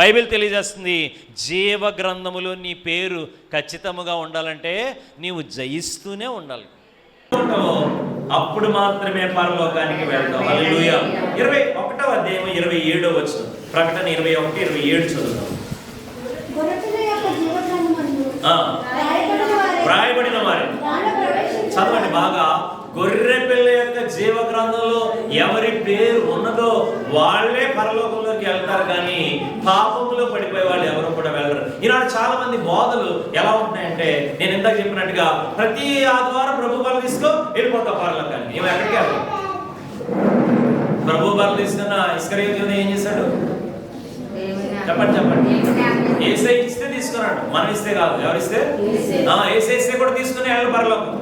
[SPEAKER 2] బైబిల్ తెలియజేస్తుంది, జీవ గ్రంథములో నీ పేరు ఖచ్చితంగా ఉండాలంటే నీవు జయిస్తూనే ఉండాలి. అప్పుడు మాత్రమే పరలోకానికి వెళ్తాం. హల్లెలూయా. 21వ అధ్యాయం 27వ వచనం, ప్రకటన 21:27 చదువుతాం. వ్రాయబడిన వారి చదవండి బాగా. గొర్రె పిల్ల యొక్క జీవ గ్రంథంలో ఎవరి పేరు ఉన్నదో వాళ్ళే పరలోకంలోకి వెళ్తారు, కానీ పాపంలో పడిపోయే వాళ్ళు ఎవరు కూడా వెళ్ళరు. ఈనాడు చాలా మంది బోధలు ఎలా ఉంటున్నాయంటే, నేను ఇందాక చెప్పినట్టుగా ప్రతి ఆదివారం ప్రభు బలం తీసుకో వెళ్ళిపోతా పరలోకానికి. మేము ఎక్కడికి వెళ్ళాం? ప్రభు బలం తీసుకున్న ఇస్కరియోతు ఏం చేశాడు చెప్పండి. ఏసై ఇస్తే తీసుకున్నాడు, మనం ఇస్తే కాదు. ఎవరిస్తే? ఏసై ఇస్తే కూడా తీసుకుని వెళ్ళి పరలోకం.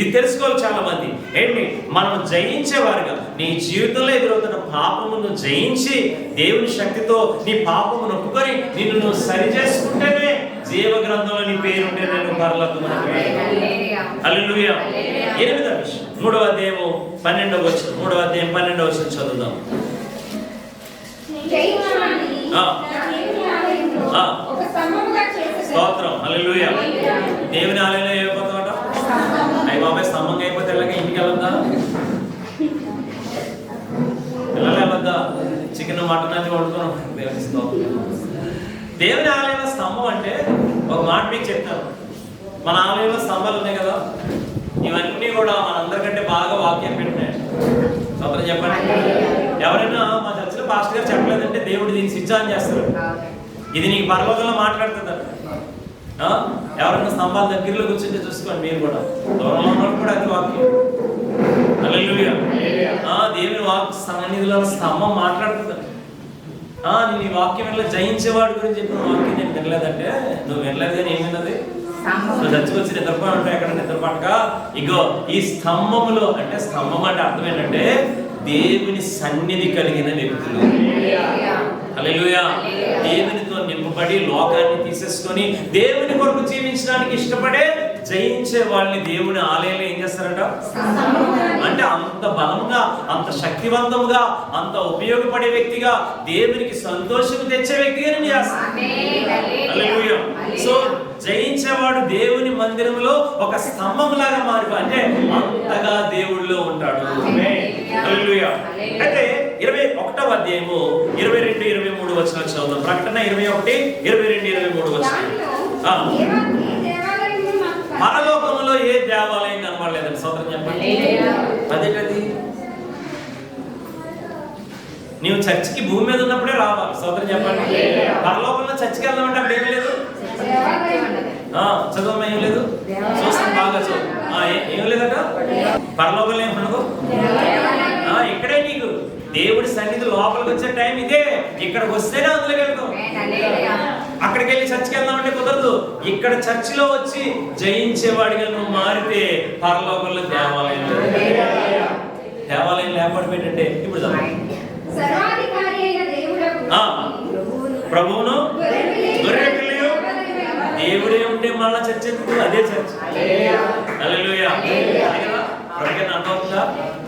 [SPEAKER 2] ఇది తెలుసుకోవాలి చాలా మంది. ఏంటి? మనం జయించేవారుగా నీ జీవితంలో ఎదురవుతున్న పాపమును జయించి దేవుని శక్తితో నీ పాపమును ఒప్పుకొని నిన్ను నువ్వు సరి చేసుకుంటేనే జీవ గ్రంథంలో నీ పేరు ఉంటే నేను పరలోకం. హల్లెలూయా. 8వ విషయం 3వ అధ్యాయం 12వ వచనం, 3వ అధ్యాయం 12వ వచనం చదువుదాం. స్తోత్రం. హల్లెలూయా. దేవుని ఆలయంలో అయిపోతామట. అయ్యి బాబాయ్ స్తంభంగా అయిపోతే ఎలాగే ఇంటికి వెళ్ళొద్దా? పిల్లలు వెళ్ళొద్దా? చికెన్ మటన్ అది వండుకున్నాం. దేవుని స్తోత్రం. దేవుని ఆలయంలో స్తంభం అంటే ఒక మాట మీకు చెప్తాను. మన ఆలయంలో స్తంభాలు ఉన్నాయి కదా, ఇవన్నీ కూడా మనందరికంటే బాగా వాక్యం పెట్టినాయి. స్తోత్రం చెప్పండి. ఎవరైనా మా చర్చిలో పాస్టర్ గారు చెప్పలేదంటే దేవుడు దీన్ని స్విచ్ ఆన్ చేస్తారు. ఇది నీకు పరలోకంలో మాట్లాడుతుంటారు. ఎవరైనా స్తంభాల దగ్గరలో కూర్చుంటే చూసుకోండి, మీరు కూడా దూరంలో ఉన్నప్పుడు కూడా అది వాక్యం. హల్లెలూయా. దేవుని వాక్య సన్నిధిలో స్తంభం మాట్లాడుతుంది. నేను ఈ వాక్యం వల్ల జయించేవాడు గురించి చెప్పిన వాక్యం నేను వినలేదంటే, నువ్వు వినలేదు కానీ ఏం విన్నది? నువ్వు చచ్చికొచ్చి నిద్రపోయి ఉంటాయి. ఎక్కడ నిద్రపడక ఇగో ఈ స్తంభములో, అంటే స్తంభం అంటే అర్థం ఏంటంటే దేవుని సన్నిధి కలిగిన వ్యక్తులు. హల్లెలూయా. దేవునితో నింపబడి లోకాన్ని తీసేసుకొని దేవుని కొరకు జీవించడానికి ఇష్టపడే జయించే వాళ్ళని దేవుని ఆలయంలో ఏం చేస్తారట? అంటే అంత బలంగా, అంత శక్తివంతంగా, అంత ఉపయోగపడే వ్యక్తిగా, దేవునికి సంతోషం తెచ్చే వ్యక్తిగా నేను చేస్తాను. హల్లెలూయా. సో జయించేవాడు దేవుని మందిరంలో ఒక స్తంభం లాగా మారిపో, అంటే అంతగా దేవుళ్ళో ఉంటాడు. హల్లెలూయా. అయితే 21వ అధ్యాయము 22, 23 వచనాలు చదువుదాం. ప్రకటన 21, 22, 23 వచనాలు. పరలోకంలో ఏ దేవాలయం కనబడలేదండి. స్తోత్రం చెప్పండి. అదేంటది? నీవు చర్చికి భూమి మీద ఉన్నప్పుడే రావాలి. స్తోత్రం చెప్పండి. పరలోకంలో చర్చికి వెళ్దామంటే అప్పుడు ఏమీ లేదు. చదువు ఏం లేదు. చూస్తాం బాగా చదువు. ఏం లేదట పరలోకంలో. ఏమనుకో ఇక్కడే నీకు దేవుడి సన్నిధి లోపలికి వచ్చే టైం ఇదే. ఇక్కడికి వస్తేనే అందులోకి వెళ్తాం. అక్కడికి వెళ్ళి చర్చికి వెళ్దామంటే కుదరదు. ఇక్కడ చర్చిలో వచ్చి జయించేవాడిగా నువ్వు మారితే పరలోకంలో దేవాలయం లేకపోవడం ఏంటంటే, ఇప్పుడు ప్రభువును గొర్రె పిల్లయు దేవుడే ఉంటే మళ్ళా చర్చ ఎందుకు? అదే చర్చ. హల్లెలూయా. అర్థమవుతుందా?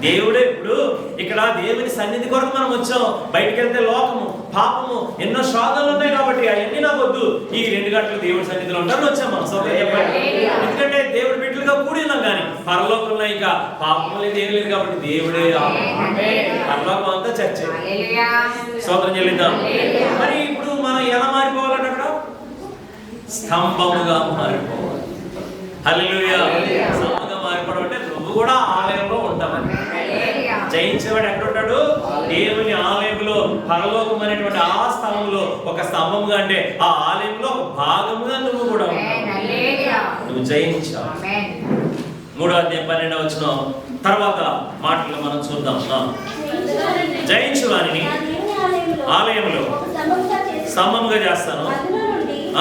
[SPEAKER 2] దేవుడే. ఇప్పుడు ఇక్కడ దేవుని సన్నిధి కొరకు మనం వచ్చాం. బయటికి వెళ్తే లోకము, పాపము, ఎన్నో శోధనలు ఉన్నాయి కాబట్టి అవన్నీ నాకు వద్దు. ఈ 2 గంటలు దేవుడి సన్నిధిలో ఉంటారని వచ్చాం మనం. చెప్పండి. ఎందుకంటే దేవుడి బిడ్డలుగా కూడి ఉన్నాం, కానీ పరలోకంలో ఇంకా పాపం లేదు, ఏం లేదు కాబట్టి దేవుడే. పరలోకం అంతా చర్చ. స్తోత్రం చెల్లిద్దాం. మరి ఇప్పుడు మనం ఎలా మారిపోవాలంటే అక్కడ స్తంభముగా మారిపోవాలి. హల్లెలూయా. స్తంభంగా మారిపోవడం అంటే నువ్వు కూడా ఆలయంలో ఉంటామని. జయించేవాడు ఎక్కడుంటాడు? దేవుని ఆలయంలో, పరలోకం అనేటువంటి ఆ స్థలంలో ఒక స్తంభంగా, అంటే ఆ ఆలయంలో ఒక భాగముగా నువ్వు కూడా ఉంటావు. నువ్వు జయించావు. 3వ అధ్యాయం 12వ వచనం తర్వాత మాటలు మనం చూద్దాం. జయించు వారిని ఆలయంలో స్తంభంగా చేస్తాను,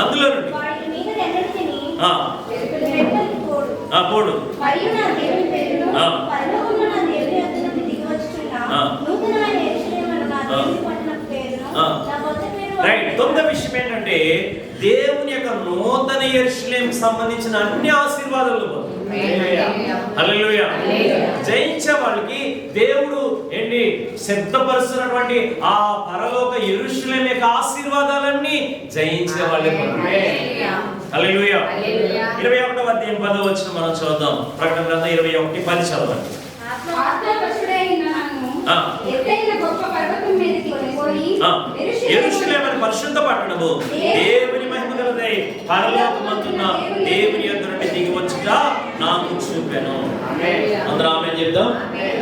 [SPEAKER 2] అందులో నుండి పోడు. రైట్. 9వ విషయం ఏంటంటే దేవుని యొక్క నూతన యెరూషలేం సంబంధించిన అన్ని ఆశీర్వాదాలు. హల్లెలూయా. జయించే వాళ్ళకి దేవుడు ఏంటి సిద్ధపరుస్తున్నటువంటి ఆ పరలోక యెరూషలేం యొక్క ఆశీర్వాదాలన్నీ జయించే వాళ్ళకి. హల్లెలూయా. 21వ అధ్యాయం 10వ వచనం మనం చూద్దాం. ప్రకటన గ్రంథం 21:10 చదవండి. యెరూషలేము అనే పరిశుద్ధ పట్టణము దేవుని మహిమ గలదై పరలోకమందున్న దేవుని యొద్ద నుండి దిగి వచ్చుట నాకు చూపెను. అందరూ ఆమేన్ చెప్దాం.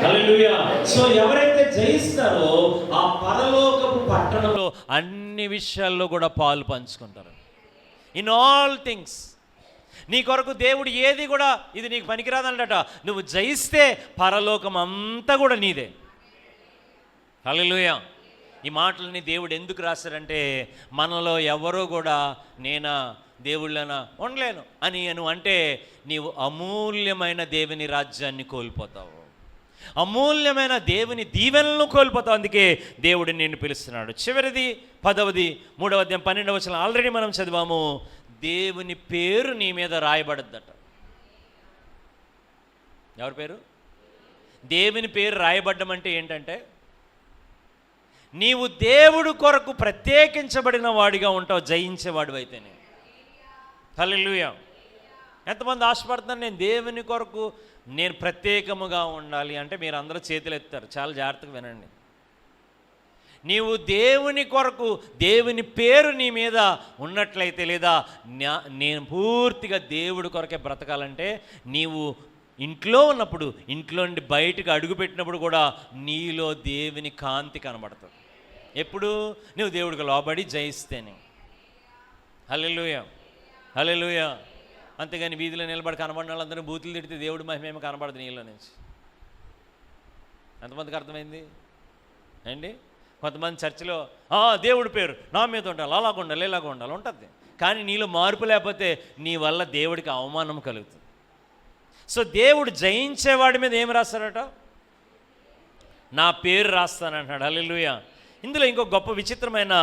[SPEAKER 2] హల్లెలూయా. సో ఎవరైతే జయిస్తారో ఆ పరలోకపు పట్టణంలో అన్ని విషయాల్లో కూడా పాలు పంచుకుంటారు. In all things. నీ కొరకు దేవుడు ఏది కూడా ఇది నీకు పనికిరాదన్నట, నువ్వు జయిస్తే పరలోకం అంతా కూడా నీదే. హల్లెలూయా. ఈ మాటలని దేవుడు ఎందుకు రాశారంటే మనలో ఎవరో కూడా నేనా దేవుళ్ళనా ఉండలేను అని అంటే నీవు అమూల్యమైన దేవుని రాజ్యాన్ని కోల్పోతావు, అమూల్యమైన దేవుని దీవెనలను కోల్పోతావు. అందుకే దేవుడు నిన్ను పిలుస్తున్నాడు. చివరిది 10వది 3వ అధ్యాయం 12వ వచనం ఆల్రెడీ మనం చదివాము. దేవుని పేరు నీ మీద రాయబడద్దట. ఎవరి పేరు? దేవుని పేరు రాయబడ్డం అంటే ఏంటంటే నీవు దేవుడు కొరకు ప్రత్యేకించబడిన వాడిగా ఉంటావు, జయించేవాడు అయితేనే. హల్లెలూయా. ఎంతమంది ఆశపడుతున్నారు నేను దేవుని కొరకు నేను ప్రత్యేకముగా ఉండాలి అంటే? మీరు అందరూ చేతులు ఎత్తారు, చాలా జాగ్రత్తగా వినండి. నీవు దేవుని కొరకు దేవుని పేరు నీ మీద ఉన్నట్లయితే, లేదా నేను పూర్తిగా దేవుడి కొరకే బ్రతకాలంటే, నీవు ఇంట్లో ఉన్నప్పుడు, ఇంట్లో నుండి బయటకు అడుగుపెట్టినప్పుడు కూడా నీలో దేవుని కాంతి కనబడుతుంది. ఎప్పుడు? నువ్వు దేవుడికి లోబడి జయిస్తేనే. హల్లెలూయా. హల్లెలూయా. అంతేగాని వీధిలో నిలబడి కనబడిన వాళ్ళందరూ బూతులు తిడితే దేవుడి మహిమేమో కనబడదు నీళ్ళ నుంచి. ఎంతమందికి అర్థమైంది అండి? కొంతమంది చర్చిలో దేవుడి పేరు నా మీద ఉండాలి, అలాగ ఉండాలి, ఇలాగ ఉండాలి ఉంటుంది, కానీ నీలో మార్పు లేకపోతే నీ వల్ల దేవుడికి అవమానం కలుగుతుంది. సో దేవుడు జయించేవాడి మీద ఏం రాస్తారట? నా పేరు రాస్తానంటున్నాడు. హల్లెలూయా. ఇందులో ఇంకో గొప్ప విచిత్రమైన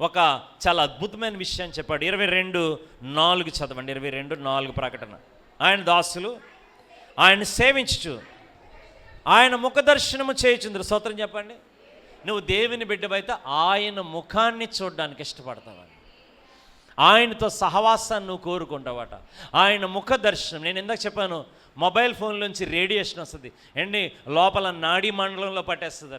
[SPEAKER 2] ఒక చాలా అద్భుతమైన విషయాన్ని చెప్పాడు. 22:4 చదవండి. 22:4 ప్రకటన. ఆయన దాసులు ఆయన సేవించుచు ఆయన ముఖదర్శనము చేయుచుందరు. స్తోత్రం చెప్పండి. నువ్వు దేవుని బిడ్డవైతే ఆయన ముఖాన్ని చూడడానికి ఇష్టపడతావని, ఆయనతో సహవాసాన్ని నువ్వు కోరుకుంటావట. ఆయన ముఖ దర్శనం. నేను ఇందాక చెప్పాను, మొబైల్ ఫోన్ నుంచి రేడియేషన్ వస్తుంది అండి, లోపల నాడీ మండలంలో పట్టేస్తుంది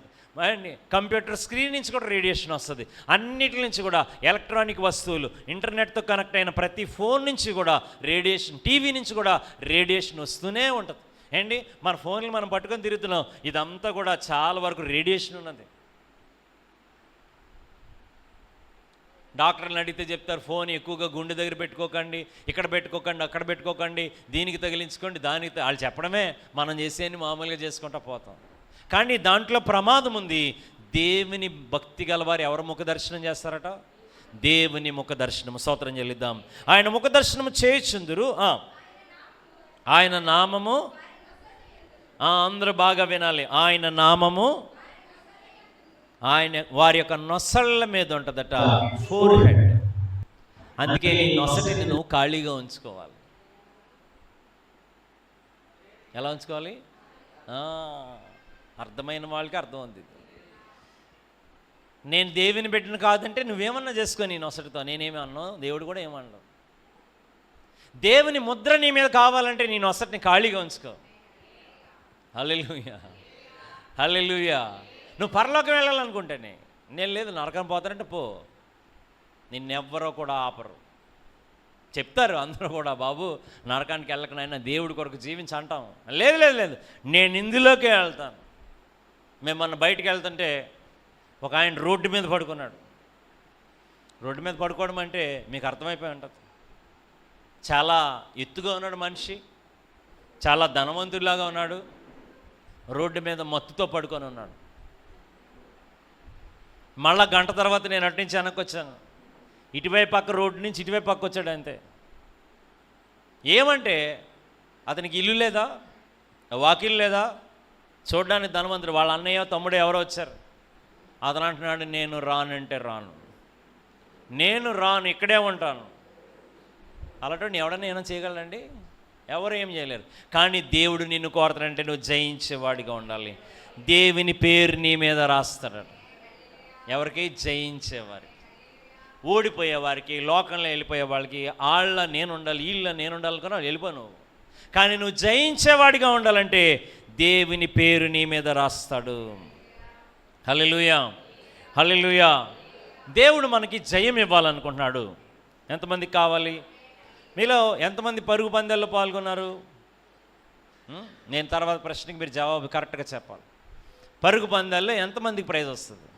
[SPEAKER 2] అండి. కంప్యూటర్ స్క్రీన్ నుంచి కూడా రేడియేషన్ వస్తుంది. అన్నిటి నుంచి కూడా ఎలక్ట్రానిక్ వస్తువులు, ఇంటర్నెట్తో కనెక్ట్ అయిన ప్రతి ఫోన్ నుంచి కూడా రేడియేషన్, టీవీ నుంచి కూడా రేడియేషన్ వస్తూనే ఉంటుంది అండి. మన ఫోన్లు మనం పట్టుకొని తిరుగుతున్నాం, ఇదంతా కూడా చాలా వరకు రేడియేషన్ ఉన్నది. డాక్టర్ని అడిగితే చెప్తారు, ఫోన్ ఎక్కువగా గుండె దగ్గర పెట్టుకోకండి, ఇక్కడ పెట్టుకోకండి, అక్కడ పెట్టుకోకండి, దీనికి తగిలించుకోండి, దానికి వాళ్ళు చెప్పడమే, మనం చేసేది మామూలుగా చేసుకుంటా పోతాం. కానీ దాంట్లో ప్రమాదం ఉంది. దేవుని భక్తి గలవారు ఎవరు ముఖ దర్శనం చేస్తారట? దేవుని ముఖ దర్శనము. స్తోత్రం చెల్లిద్దాం. ఆయన ముఖ దర్శనము చేయుచుందురు. ఆయన నామము, అందరూ బాగా వినాలి, ఆయన నామము ఆయన వారి యొక్క నొసళ్ళ మీద ఉంటుందట, ఫోర్ హెడ్. అందుకే నీ నొసటిని నువ్వు ఖాళీగా ఉంచుకోవాలి. ఎలా ఉంచుకోవాలి? అర్థమైన వాళ్ళకి అర్థం ఉంది. నేను దేవుని బిడ్డను కాదంటే నువ్వేమన్నా చేసుకో నీ నొసటితో, నేనేమి అన్నావు, దేవుడు కూడా ఏమన్నావు. దేవుని ముద్ర నీ మీద కావాలంటే నీ నొసటిని ఖాళీగా ఉంచుకో. హల్లెలూయా. హల్లెలూయా. నువ్వు పరలోకం వెళ్ళాలనుకుంటేనే, నేను లేదు నరకం పోతానంటే పో, నిన్నెవ్వరో కూడా ఆపరు. చెప్తారు అందరూ కూడా, బాబు నరకానికి వెళ్ళకనైనా దేవుడి కొరకు జీవించి అంటాం. లేదు లేదు లేదు, నేను ఇందులోకే వెళ్తాను. మేము మొన్న బయటికి వెళ్తుంటే ఒక ఆయన రోడ్డు మీద పడుకున్నాడు. రోడ్డు మీద పడుకోవడం అంటే మీకు అర్థమైపోయి ఉంటుంది. చాలా ఎత్తుగా ఉన్నాడు మనిషి, చాలా ధనవంతుడిలాగా ఉన్నాడు, రోడ్డు మీద మత్తుతో పడుకొని ఉన్నాడు. మళ్ళా గంట తర్వాత నేను అటు నుంచి వెనక్కి వచ్చాను, ఇటువైపు పక్క రోడ్డు నుంచి ఇటువైపు పక్క వచ్చాడు అంతే. ఏమంటే అతనికి ఇల్లు లేదా, వాకిల్ లేదా, చూడడానికి ధనవంతుడు. వాళ్ళ అన్నయ్య తమ్ముడు ఎవరో వచ్చారు. అతను అంటున్నాడు, నేను రానంటే రాను, నేను రాను, ఇక్కడే ఉంటాను. అలాంటి ఎవడన్నా ఏమైనా చేయగలండి? ఎవరు ఏం చేయలేరు. కానీ దేవుడు నిన్ను కోరతాడంటే నువ్వు జయించేవాడిగా ఉండాలి. దేవుని పేరు నీ మీద రాస్తాడు. ఎవరికి? జయించేవారికి. ఓడిపోయేవారికి, లోకంలో వెళ్ళిపోయే వాళ్ళకి వాళ్ళ నేను ఉండాలి, వీళ్ళ నేను ఉండాలి అనుకున్నా వెళ్ళిపోను నువ్వు. కానీ నువ్వు జయించేవాడిగా ఉండాలంటే దేవుని పేరు నీ మీద రాస్తాడు. హల్లెలూయా, హల్లెలూయా. దేవుడు మనకి జయం ఇవ్వాలనుకుంటున్నాడు. ఎంతమందికి కావాలి? మీలో ఎంతమంది పరుగు పందాల్లో పాల్గొన్నారు? నేను తర్వాత ప్రశ్నకి మీరు జవాబు కరెక్ట్గా చెప్పాలి. పరుగు పందాల్లో ఎంతమందికి ప్రైజ్ వస్తుంది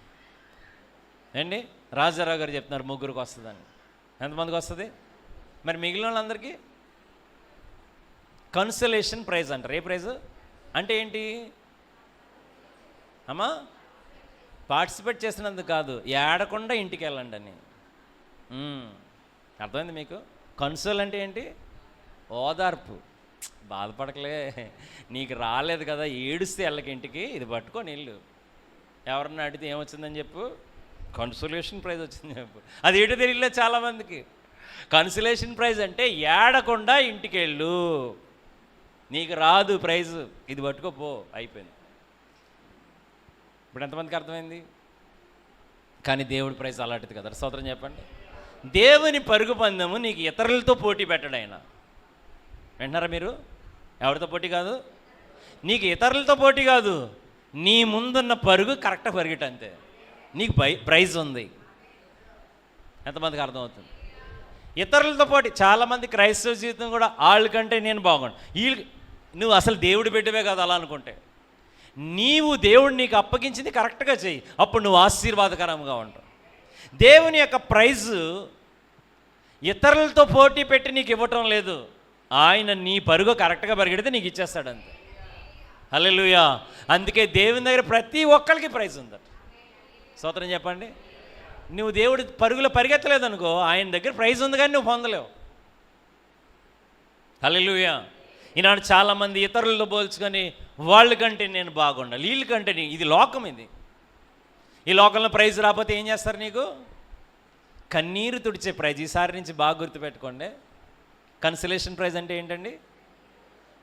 [SPEAKER 2] అండి? రాజారావు గారు చెప్తున్నారు 3కి వస్తుందని. ఎంతమందికి వస్తుంది? మరి మిగిలిన వాళ్ళందరికీ కన్సలేషన్ ప్రైజ్ అంటారు. ఏ ప్రైజ్ అంటే ఏంటి అమ్మా? పార్టిసిపేట్ చేసినందుకు కాదు, ఏడకుండా ఇంటికి వెళ్ళండి అని. అర్థమైంది మీకు? కన్సోల్ అంటే ఏంటి? ఓదార్పు. బాధపడకలే, నీకు రాలేదు కదా, ఏడుస్తే వెళ్ళకి ఇంటికి, ఇది పట్టుకొని వెళ్ళు. ఎవరన్నా అడిగితే ఏమొచ్చిందని చెప్పు, కన్సోలేషన్ ప్రైజ్ వచ్చింది చెప్పు. అది ఏంటో తెలియలేదు చాలామందికి. కన్సోలేషన్ ప్రైజ్ అంటే ఏడకుండా ఇంటికి వెళ్ళు, నీకు రాదు ప్రైజ్, ఇది పట్టుకోపో, అయిపోయింది. ఇప్పుడు ఎంతమందికి అర్థమైంది? కానీ దేవుడి ప్రైజ్ అలాంటిది కదా. స్తోత్రం చెప్పండి. దేవుని పరుగు పందెము నీకు ఇతరులతో పోటీ పెట్టడు ఆయన. వింటున్నారా మీరు? ఎవరితో పోటీ కాదు, నీకు ఇతరులతో పోటీ కాదు, నీ ముందున్న పరుగు కరెక్ట్గా పరిగెట్టు అంతే, నీకు ప్రైజ్ ఉంది. ఎంతమందికి అర్థమవుతుంది? ఇతరులతో పోటీ. చాలామంది క్రైస్తవ జీవితం కూడా వాళ్ళకంటే నేను బాగుండు, వీళ్ళు. నువ్వు అసలు దేవుడి బిడ్డవే కదా అలా అనుకుంటే. నీవు దేవుడు నీకు అప్పగించింది కరెక్ట్గా చెయ్యి, అప్పుడు నువ్వు ఆశీర్వాదకరంగా ఉంటావు. దేవుని యొక్క ప్రైజు ఇతరులతో పోటీ పెట్టి నీకు ఇవ్వటం లేదు, ఆయన నీ పరుగు కరెక్ట్గా పరిగెడితే నీకు ఇచ్చేస్తాడు అంతే. హల్లెలూయా. అందుకే దేవుని దగ్గర ప్రతి ఒక్కరికి ప్రైజ్ ఉందట. స్తోత్రం చెప్పండి. నువ్వు దేవుడి పరుగులో పరిగెత్తలేదు అనుకో, ఆయన దగ్గర ప్రైజ్ ఉంది కానీ నువ్వు పొందలేవు. హల్లెలూయా. ఈనాడు చాలామంది ఇతరులతో పోల్చుకొని వాళ్ళకంటే నేను బాగుండాలి, వీళ్ళకంటే ఇది లోకం. ఇది ఈ లోకంలో ప్రైజ్ రాకపోతే ఏం చేస్తారు? నీకు కన్నీరు తుడిచే ప్రైజ్. ఈసారి నుంచి బాగా గుర్తుపెట్టుకోండి. కన్సలేషన్ ప్రైజ్ అంటే ఏంటండి?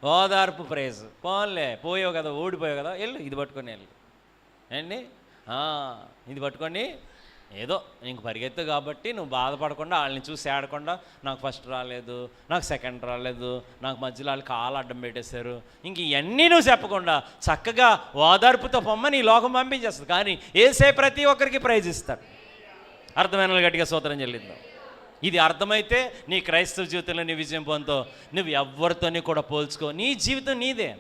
[SPEAKER 2] ఓదార్పు ప్రైజ్. పోన్లే, పోయావు కదా, ఓడిపోయావు కదా, వెళ్ళు, ఇది పట్టుకొని వెళ్ళు అండి. ఇది పట్టుకొని ఏదో నీకు పరిగెత్తు కాబట్టి నువ్వు బాధపడకుండా, వాళ్ళని చూసి ఆడకుండా, నాకు ఫస్ట్ రాలేదు, నాకు సెకండ్ రాలేదు, నాకు మధ్యలో వాళ్ళు కాలు అడ్డం పెట్టేశారు, ఇంక ఇవన్నీ నువ్వు చెప్పకుండా చక్కగా ఓదార్పుతో పొమ్మని ఈ లోకం పంపించేస్తుంది. కానీ ఏసే ప్రతి ఒక్కరికి ప్రైజ్ ఇస్తాడు. అర్థమైన గట్టిగా స్తోత్రం చెల్లిద్దాం. ఇది అర్థమైతే నీ క్రైస్తవ జీవితంలో నీ విజయం పొందుతావు. నువ్వు ఎవరితోని కూడా పోల్చుకో, నీ జీవితం నీదే.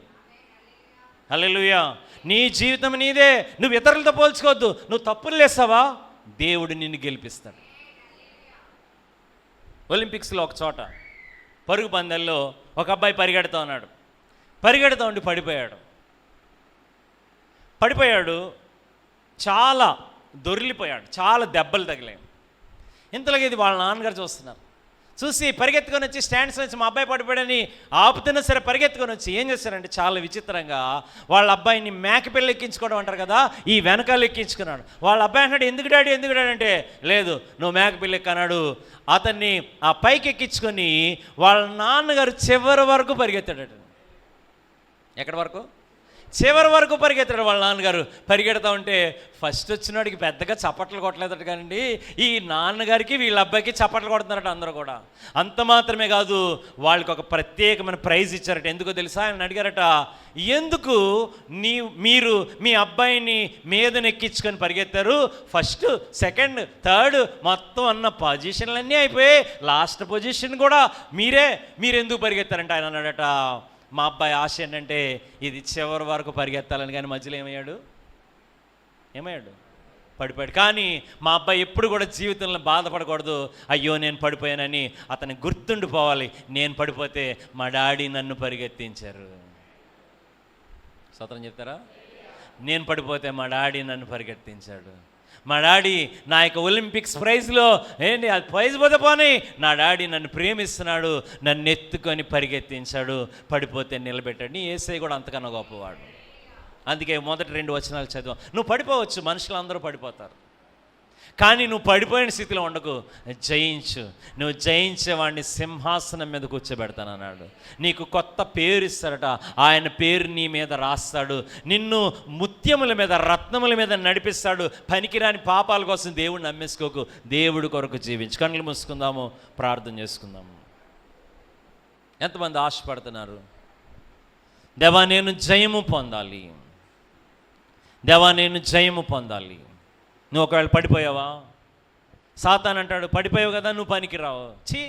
[SPEAKER 2] హల్లెలూయా. నీ జీవితం నీదే, నువ్వు ఇతరులతో పోల్చుకోవద్దు. నువ్వు తప్పులు చేస్తావా, దేవుడు నిన్ను గెలిపిస్తాడు. ఒలింపిక్స్లో ఒక చోట పరుగు పందెల్లో ఒక అబ్బాయి పరిగెడుతూ ఉన్నాడు. పరిగెడుతూ ఉండి పడిపోయాడు, చాలా దొర్లిపోయాడు, చాలా దెబ్బలు తగిలాయి. ఇంతలోకి ఇది వాళ్ళ నాన్నగారు చూస్తున్నారు. చూసి పరిగెత్తుకొని వచ్చి స్టాండ్స్ నుంచి మా అబ్బాయి పడిపోయాడని ఆపుతున్నా సరే పరిగెత్తుకొని వచ్చి ఏం చేశారంటే చాలా విచిత్రంగా వాళ్ళ అబ్బాయిని మేకపిల్ల ఎక్కించుకోవడం అంటారు కదా, ఈ వెనకాల ఎక్కించుకున్నాడు. వాళ్ళ అబ్బాయి అన్నాడు, ఎందుకు డాడీ అంటే, లేదు నువ్వు మేకపిల్ల ఎక్కన్నాడు. అతన్ని ఆ పైకి ఎక్కించుకొని వాళ్ళ నాన్నగారు చివరి వరకు పరిగెత్తాడట. ఎక్కడి వరకు? చివరి వరకు పరిగెత్తాడు వాళ్ళ నాన్నగారు. పరిగెడతా ఉంటే ఫస్ట్ వచ్చినోడికి పెద్దగా చప్పట్లు కొట్టలేదట, కానండి ఈ నాన్నగారికి వీళ్ళ అబ్బాయికి చప్పట్లు కొడుతున్నారట అందరూ కూడా. అంత మాత్రమే కాదు, వాళ్ళకి ఒక ప్రత్యేకమైన ప్రైజ్ ఇచ్చారట. ఎందుకో తెలుసా? ఆయన అడిగారట, ఎందుకు మీరు మీ అబ్బాయిని మీదనెక్కించుకొని పరిగెత్తారు? ఫస్ట్, సెకండ్, థర్డ్ మొత్తం అన్న పొజిషన్లన్నీ అయిపోయాయి, లాస్ట్ పొజిషన్ కూడా మీరు ఎందుకు పరిగెత్తారంటే ఆయన అన్నాడట, మా అబ్బాయి ఆశ ఏంటంటే ఇది చివరి వరకు పరిగెత్తాలని. కానీ మధ్యలో ఏమయ్యాడు? పడిపోయాడు. కానీ మా అబ్బాయి ఎప్పుడు కూడా జీవితంలో బాధపడకూడదు, అయ్యో నేను పడిపోయానని. అతను గుర్తుండిపోవాలి, నేను పడిపోతే మా డాడీ నన్ను పరిగెత్తించారు. సత్రం చెప్తారా? నేను పడిపోతే మా డాడీ నన్ను పరిగెత్తించాడు. మా డాడీ నా యొక్క ఒలింపిక్స్ ప్రైజ్లో ఏంటి అది ప్రైజ్ పోతే పోనీ, నా డాడీ నన్ను ప్రేమిస్తున్నాడు, నన్ను ఎత్తుకొని పరిగెత్తించాడు, పడిపోతే నిలబెట్టాడు. నీ యేసయ్య కూడా అంతకన్నా గొప్పవాడు. అందుకే మొదటి 2 వచనాలు చదివాం. నువ్వు పడిపోవచ్చు, మనుషులందరూ పడిపోతారు, కానీ నువ్వు పడిపోయిన స్థితిలో ఉండకు, జయించు. నువ్వు జయించేవాడిని సింహాసనం మీద కూర్చోబెడతానన్నాడు. నీకు కొత్త పేరు ఇస్తాడట, ఆయన పేరు నీ మీద రాస్తాడు, నిన్ను ముత్యముల మీద రత్నముల మీద నడిపిస్తాడు. పనికిరాని పాపాల కోసం దేవుడిని నమ్మేసుకోకు, దేవుడి కొరకు జీవించు. కళ్ళు మూసుకుందాము, ప్రార్థన చేసుకుందాము. ఎంతమంది ఆశపడుతున్నారు, దేవా నేను జయము పొందాలి, దేవా నేను జయము పొందాలి. నువ్వు ఒకవేళ పడిపోయావా, సాతాను అంటాడు పడిపోయావు కదా నువ్వు పనికిరావు, చీ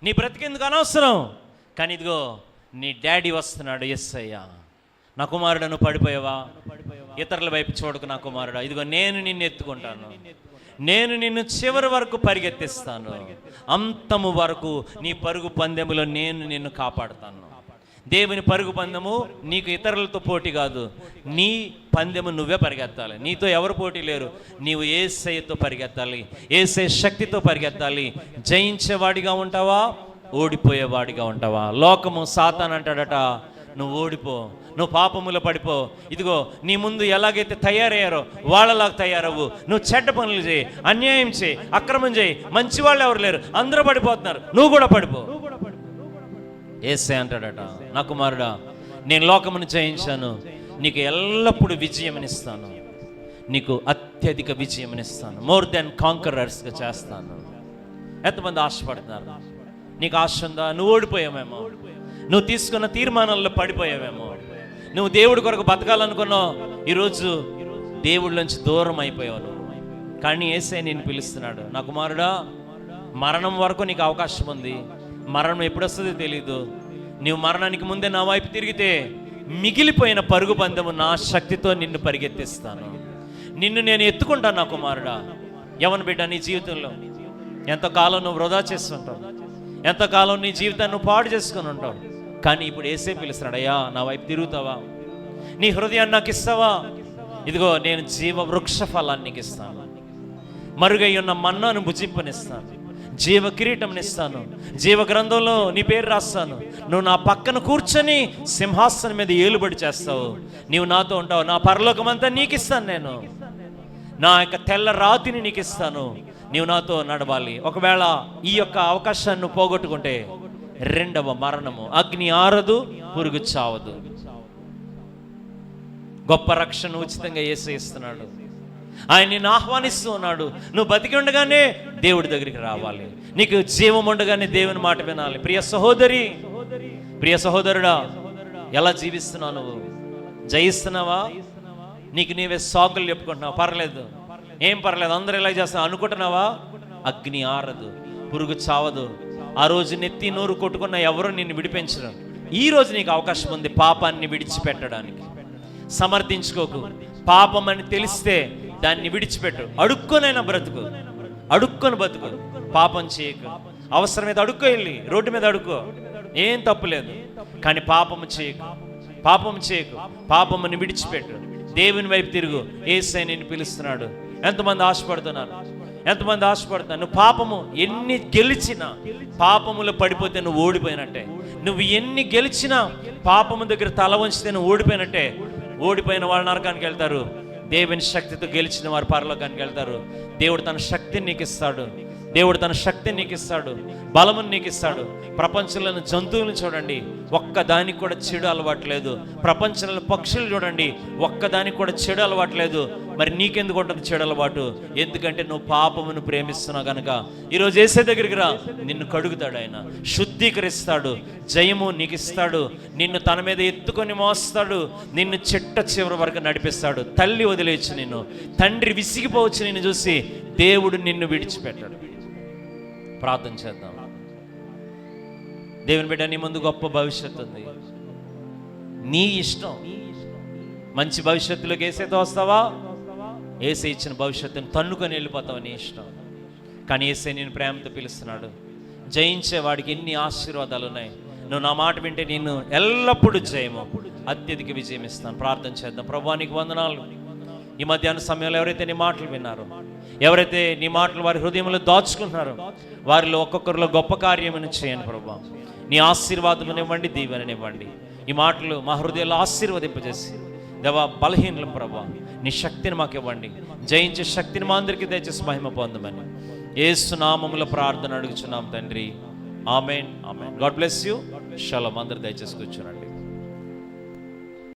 [SPEAKER 2] నీ బ్రతికెందుకు అనవసరం. కానీ ఇదిగో నీ డాడీ వస్తున్నాడు, యేసయ్య, నా కుమారుడు నువ్వు పడిపోయావా, ఇతరుల వైపు చూడకు నా కుమారుడు, ఇదిగో నేను నిన్ను ఎత్తుకుంటాను, నేను నిన్ను చివరి వరకు పరిగెత్తిస్తాను, అంతము వరకు నీ పరుగు పందెములో నేను నిన్ను కాపాడుతాను. దేవుని పరుగు పందెము నీకు ఇతరులతో పోటీ కాదు, నీ పందెము నువ్వే పరిగెత్తాలి. నీతో ఎవరు పోటీ లేరు, నీవు యేసయ్యతో పరిగెత్తాలి, యేసయ్య శక్తితో పరిగెత్తాలి. జయించేవాడిగా ఉంటావా, ఓడిపోయేవాడిగా ఉంటావా? లోకము సాతాను అంటాడట, నువ్వు ఓడిపో, నువ్వు పాపములో పడిపో, ఇదిగో నీ ముందు ఎలాగైతే తయారయ్యారో వాళ్ళలాగా తయారవు, నువ్వు చెడ్డ పనులు చేయి, అన్యాయం చేయి, అక్రమం చేయి, మంచి వాళ్ళు ఎవరు లేరు, అందరూ పడిపోతున్నారు, నువ్వు కూడా పడిపో. యేసయ్య అంటాడట, నా కుమారుడా నేను లోకమును జయించాను, నీకు ఎల్లప్పుడూ విజయమనిస్తాను, నీకు అత్యధిక విజయమనిస్తాను, మోర్ దెన్ కాంకరర్స్గా చేస్తాను. ఎంతమంది ఆశపడుతున్నారు? నీకు ఆశ ఉందా? నువ్వు ఓడిపోయావేమో, నువ్వు తీసుకున్న తీర్మానాల్లో పడిపోయావేమో, నువ్వు దేవుడి కొరకు బతకాలనుకున్నావు, ఈరోజు దేవుడి నుంచి దూరం అయిపోయావు నువ్వు. కానీ యేసయ్య నేను పిలుస్తున్నాడు, నా కుమారుడా మరణం వరకు నీకు అవకాశం ఉంది, మరణం ఎప్పుడు వస్తుందో తెలీదు. నీవు మరణానికి ముందే నా వైపు తిరిగితే మిగిలిపోయిన పరుగు పందెము నా శక్తితో నిన్ను పరిగెత్తిస్తాను, నిన్ను నేను ఎత్తుకుంటాను. నా కుమారుడా, యవన బిడ్డ, నీ జీవితంలో ఎంతకాలం నువ్వు వృధా చేస్తుంటావు, ఎంతకాలం నీ జీవితాన్ని నువ్వు పాడు చేసుకొని ఉంటావు. కానీ ఇప్పుడు యేసయ్య పిలుస్తున్నాడు, అయ్యా నా వైపు తిరుగుతావా, నీ హృదయాన్ని నాకు ఇస్తావా, ఇదిగో నేను జీవ వృక్ష ఫలాన్ని నీకు ఇస్తాను, మరుగై ఉన్న మన్నాను భుజింపనిస్తాను, జీవ కిరీటంని ఇస్తాను, జీవ గ్రంథంలో నీ పేరు రాస్తాను, నువ్వు నా పక్కన కూర్చొని సింహాసనం మీద ఏలుబడి చేస్తావు, నీవు నాతో ఉంటావు, నా పరలోకమంతా నీకు ఇస్తాను, నేను నా యొక్క తెల్ల రాతిని నీకు ఇస్తాను, నీవు నాతో నడవాలి. ఒకవేళ ఈ యొక్క అవకాశాన్ని నువ్వు పోగొట్టుకుంటే రెండవ మరణము, అగ్ని ఆరదు, పురుగు చావదు. గొప్ప రక్షణ ఉచితంగా యేసయ్య ఇస్తున్నాడు, ఆయన నిన్ను ఆహ్వానిస్తూ ఉన్నాడు. నువ్వు బతికి ఉండగానే దేవుడి దగ్గరికి రావాలి, నీకు జీవం ఉండగానే దేవుని మాట వినాలి. ప్రియ సహోదరి, ప్రియ సహోదరుడా, ఎలా జీవిస్తున్నావు? నువ్వు జయిస్తున్నావా? నీకు నీవే సాకులు చెప్పుకుంటున్నావు, పర్లేదు, ఏం పర్లేదు, అందరూ ఎలా చేస్తున్నావు అనుకుంటున్నావా? అగ్ని ఆరదు, పురుగు చావదు. ఆ రోజు నెత్తి నోరు కొట్టుకున్న ఎవరు నిన్ను విడిపించరు. ఈ రోజు నీకు అవకాశం ఉంది పాపాన్ని విడిచిపెట్టడానికి. సమర్థించుకోకు, పాపం అని తెలిస్తే దాన్ని విడిచిపెట్టు. అడుక్కొనైనా బ్రతుకు, అడుక్కొని బతుకు, పాపం చేయకు. అవసరమైతే అడుక్కో, వెళ్ళి రోడ్డు మీద అడుక్కో, ఏం తప్పులేదు. కానీ పాపము చేయకు, పాపము చేయకు, పాపముని విడిచిపెట్టు, దేవుని వైపు తిరుగు. యేసయ్య నిన్ను పిలుస్తున్నాడు. ఎంతమంది ఆశపడుతున్నారు? ఎంతమంది ఆశపడుతున్నారు? నువ్వు పాపము ఎన్ని గెలిచినా, పాపములో పడిపోతే నువ్వు ఓడిపోయినట్టే. నువ్వు ఎన్ని గెలిచినా పాపము దగ్గర తల వంచితే నువ్వు ఓడిపోయినట్టే. ఓడిపోయిన వాళ్ళు నరకానికి వెళ్తారు, దేవుని శక్తితో గెలిచిన వారు పరలోకానికి వెళ్తారు. దేవుడు తన శక్తిని నీకు ఇస్తాడు, దేవుడు తన శక్తిని నీకు ఇస్తాడు, బలమును నీకు ఇస్తాడు. ప్రపంచంలోని జంతువులను చూడండి, ఒక్కదానికి కూడా చెడు అలవాట్లేదు. ప్రపంచంలో పక్షులు చూడండి, ఒక్కదానికి కూడా చెడు అలవాట్లేదు. మరి నీకెందుకు ఉంటుంది చెడు అలవాటు? ఎందుకంటే నువ్వు పాపమును ప్రేమిస్తున్నావు కనుక. ఈరోజు యేసయ్య దగ్గరికి రా, నిన్ను కడుగుతాడు, ఆయన శుద్ధీకరిస్తాడు, జయము నీకు ఇస్తాడు, నిన్ను తన మీద ఎత్తుకొని మోస్తాడు, నిన్ను చిట్ట చివరి వరకు నడిపిస్తాడు. తల్లి వదిలేయచ్చు నిన్ను, తండ్రి విసిగిపోవచ్చు నిన్ను చూసి, దేవుడు నిన్ను విడిచిపెట్టాడు. ప్రార్థన చేద్దాం. దేవుని బిడ్డ, నీ ముందు గొప్ప భవిష్యత్తు ఉంది, నీ ఇష్టం. మంచి భవిష్యత్తులోకి యేసయ్యతో వస్తావా? ఏసై ఇచ్చిన భవిష్యత్తును తన్నుకొని వెళ్ళిపోతావు నీ ఇష్టం. కానీ ఏసై నేను ప్రేమతో పిలుస్తున్నాడు. జయించే వాడికి ఎన్ని ఆశీర్వాదాలు ఉన్నాయి. నువ్వు నా మాట వింటే నేను ఎల్లప్పుడూ జయము, అత్యధిక విజయం ఇస్తాను. ప్రార్థన చేద్దాం. ప్రభువా నీకు వందనాలు. ఈ మధ్యాహ్న సమయంలో ఎవరైతే నీ మాటలు విన్నారో, ఎవరైతే నీ మాటలు వారి హృదయంలో దాచుకుంటున్నారో, వారిలో ఒక్కొక్కరిలో గొప్ప కార్యమును చేయండి ప్రభువా. నీ ఆశీర్వాదమునివ్వండి, దీవెననివ్వండి. ఈ మాటలు మా హృదయాల్లో ఆశీర్వదింపజేసి దేవా, బలహీనలం ప్రభువా నీ శక్తిని మాకు ఇవ్వండి. జయించే శక్తిని మా అందరికీ దయచేసి మహిమ పొందమని యేసు నామములో ప్రార్థన అడుగుచున్నాం తండ్రి. Amen, amen. God bless you. షలోమ్. అందరూ దయచేసి కూర్చోనండి.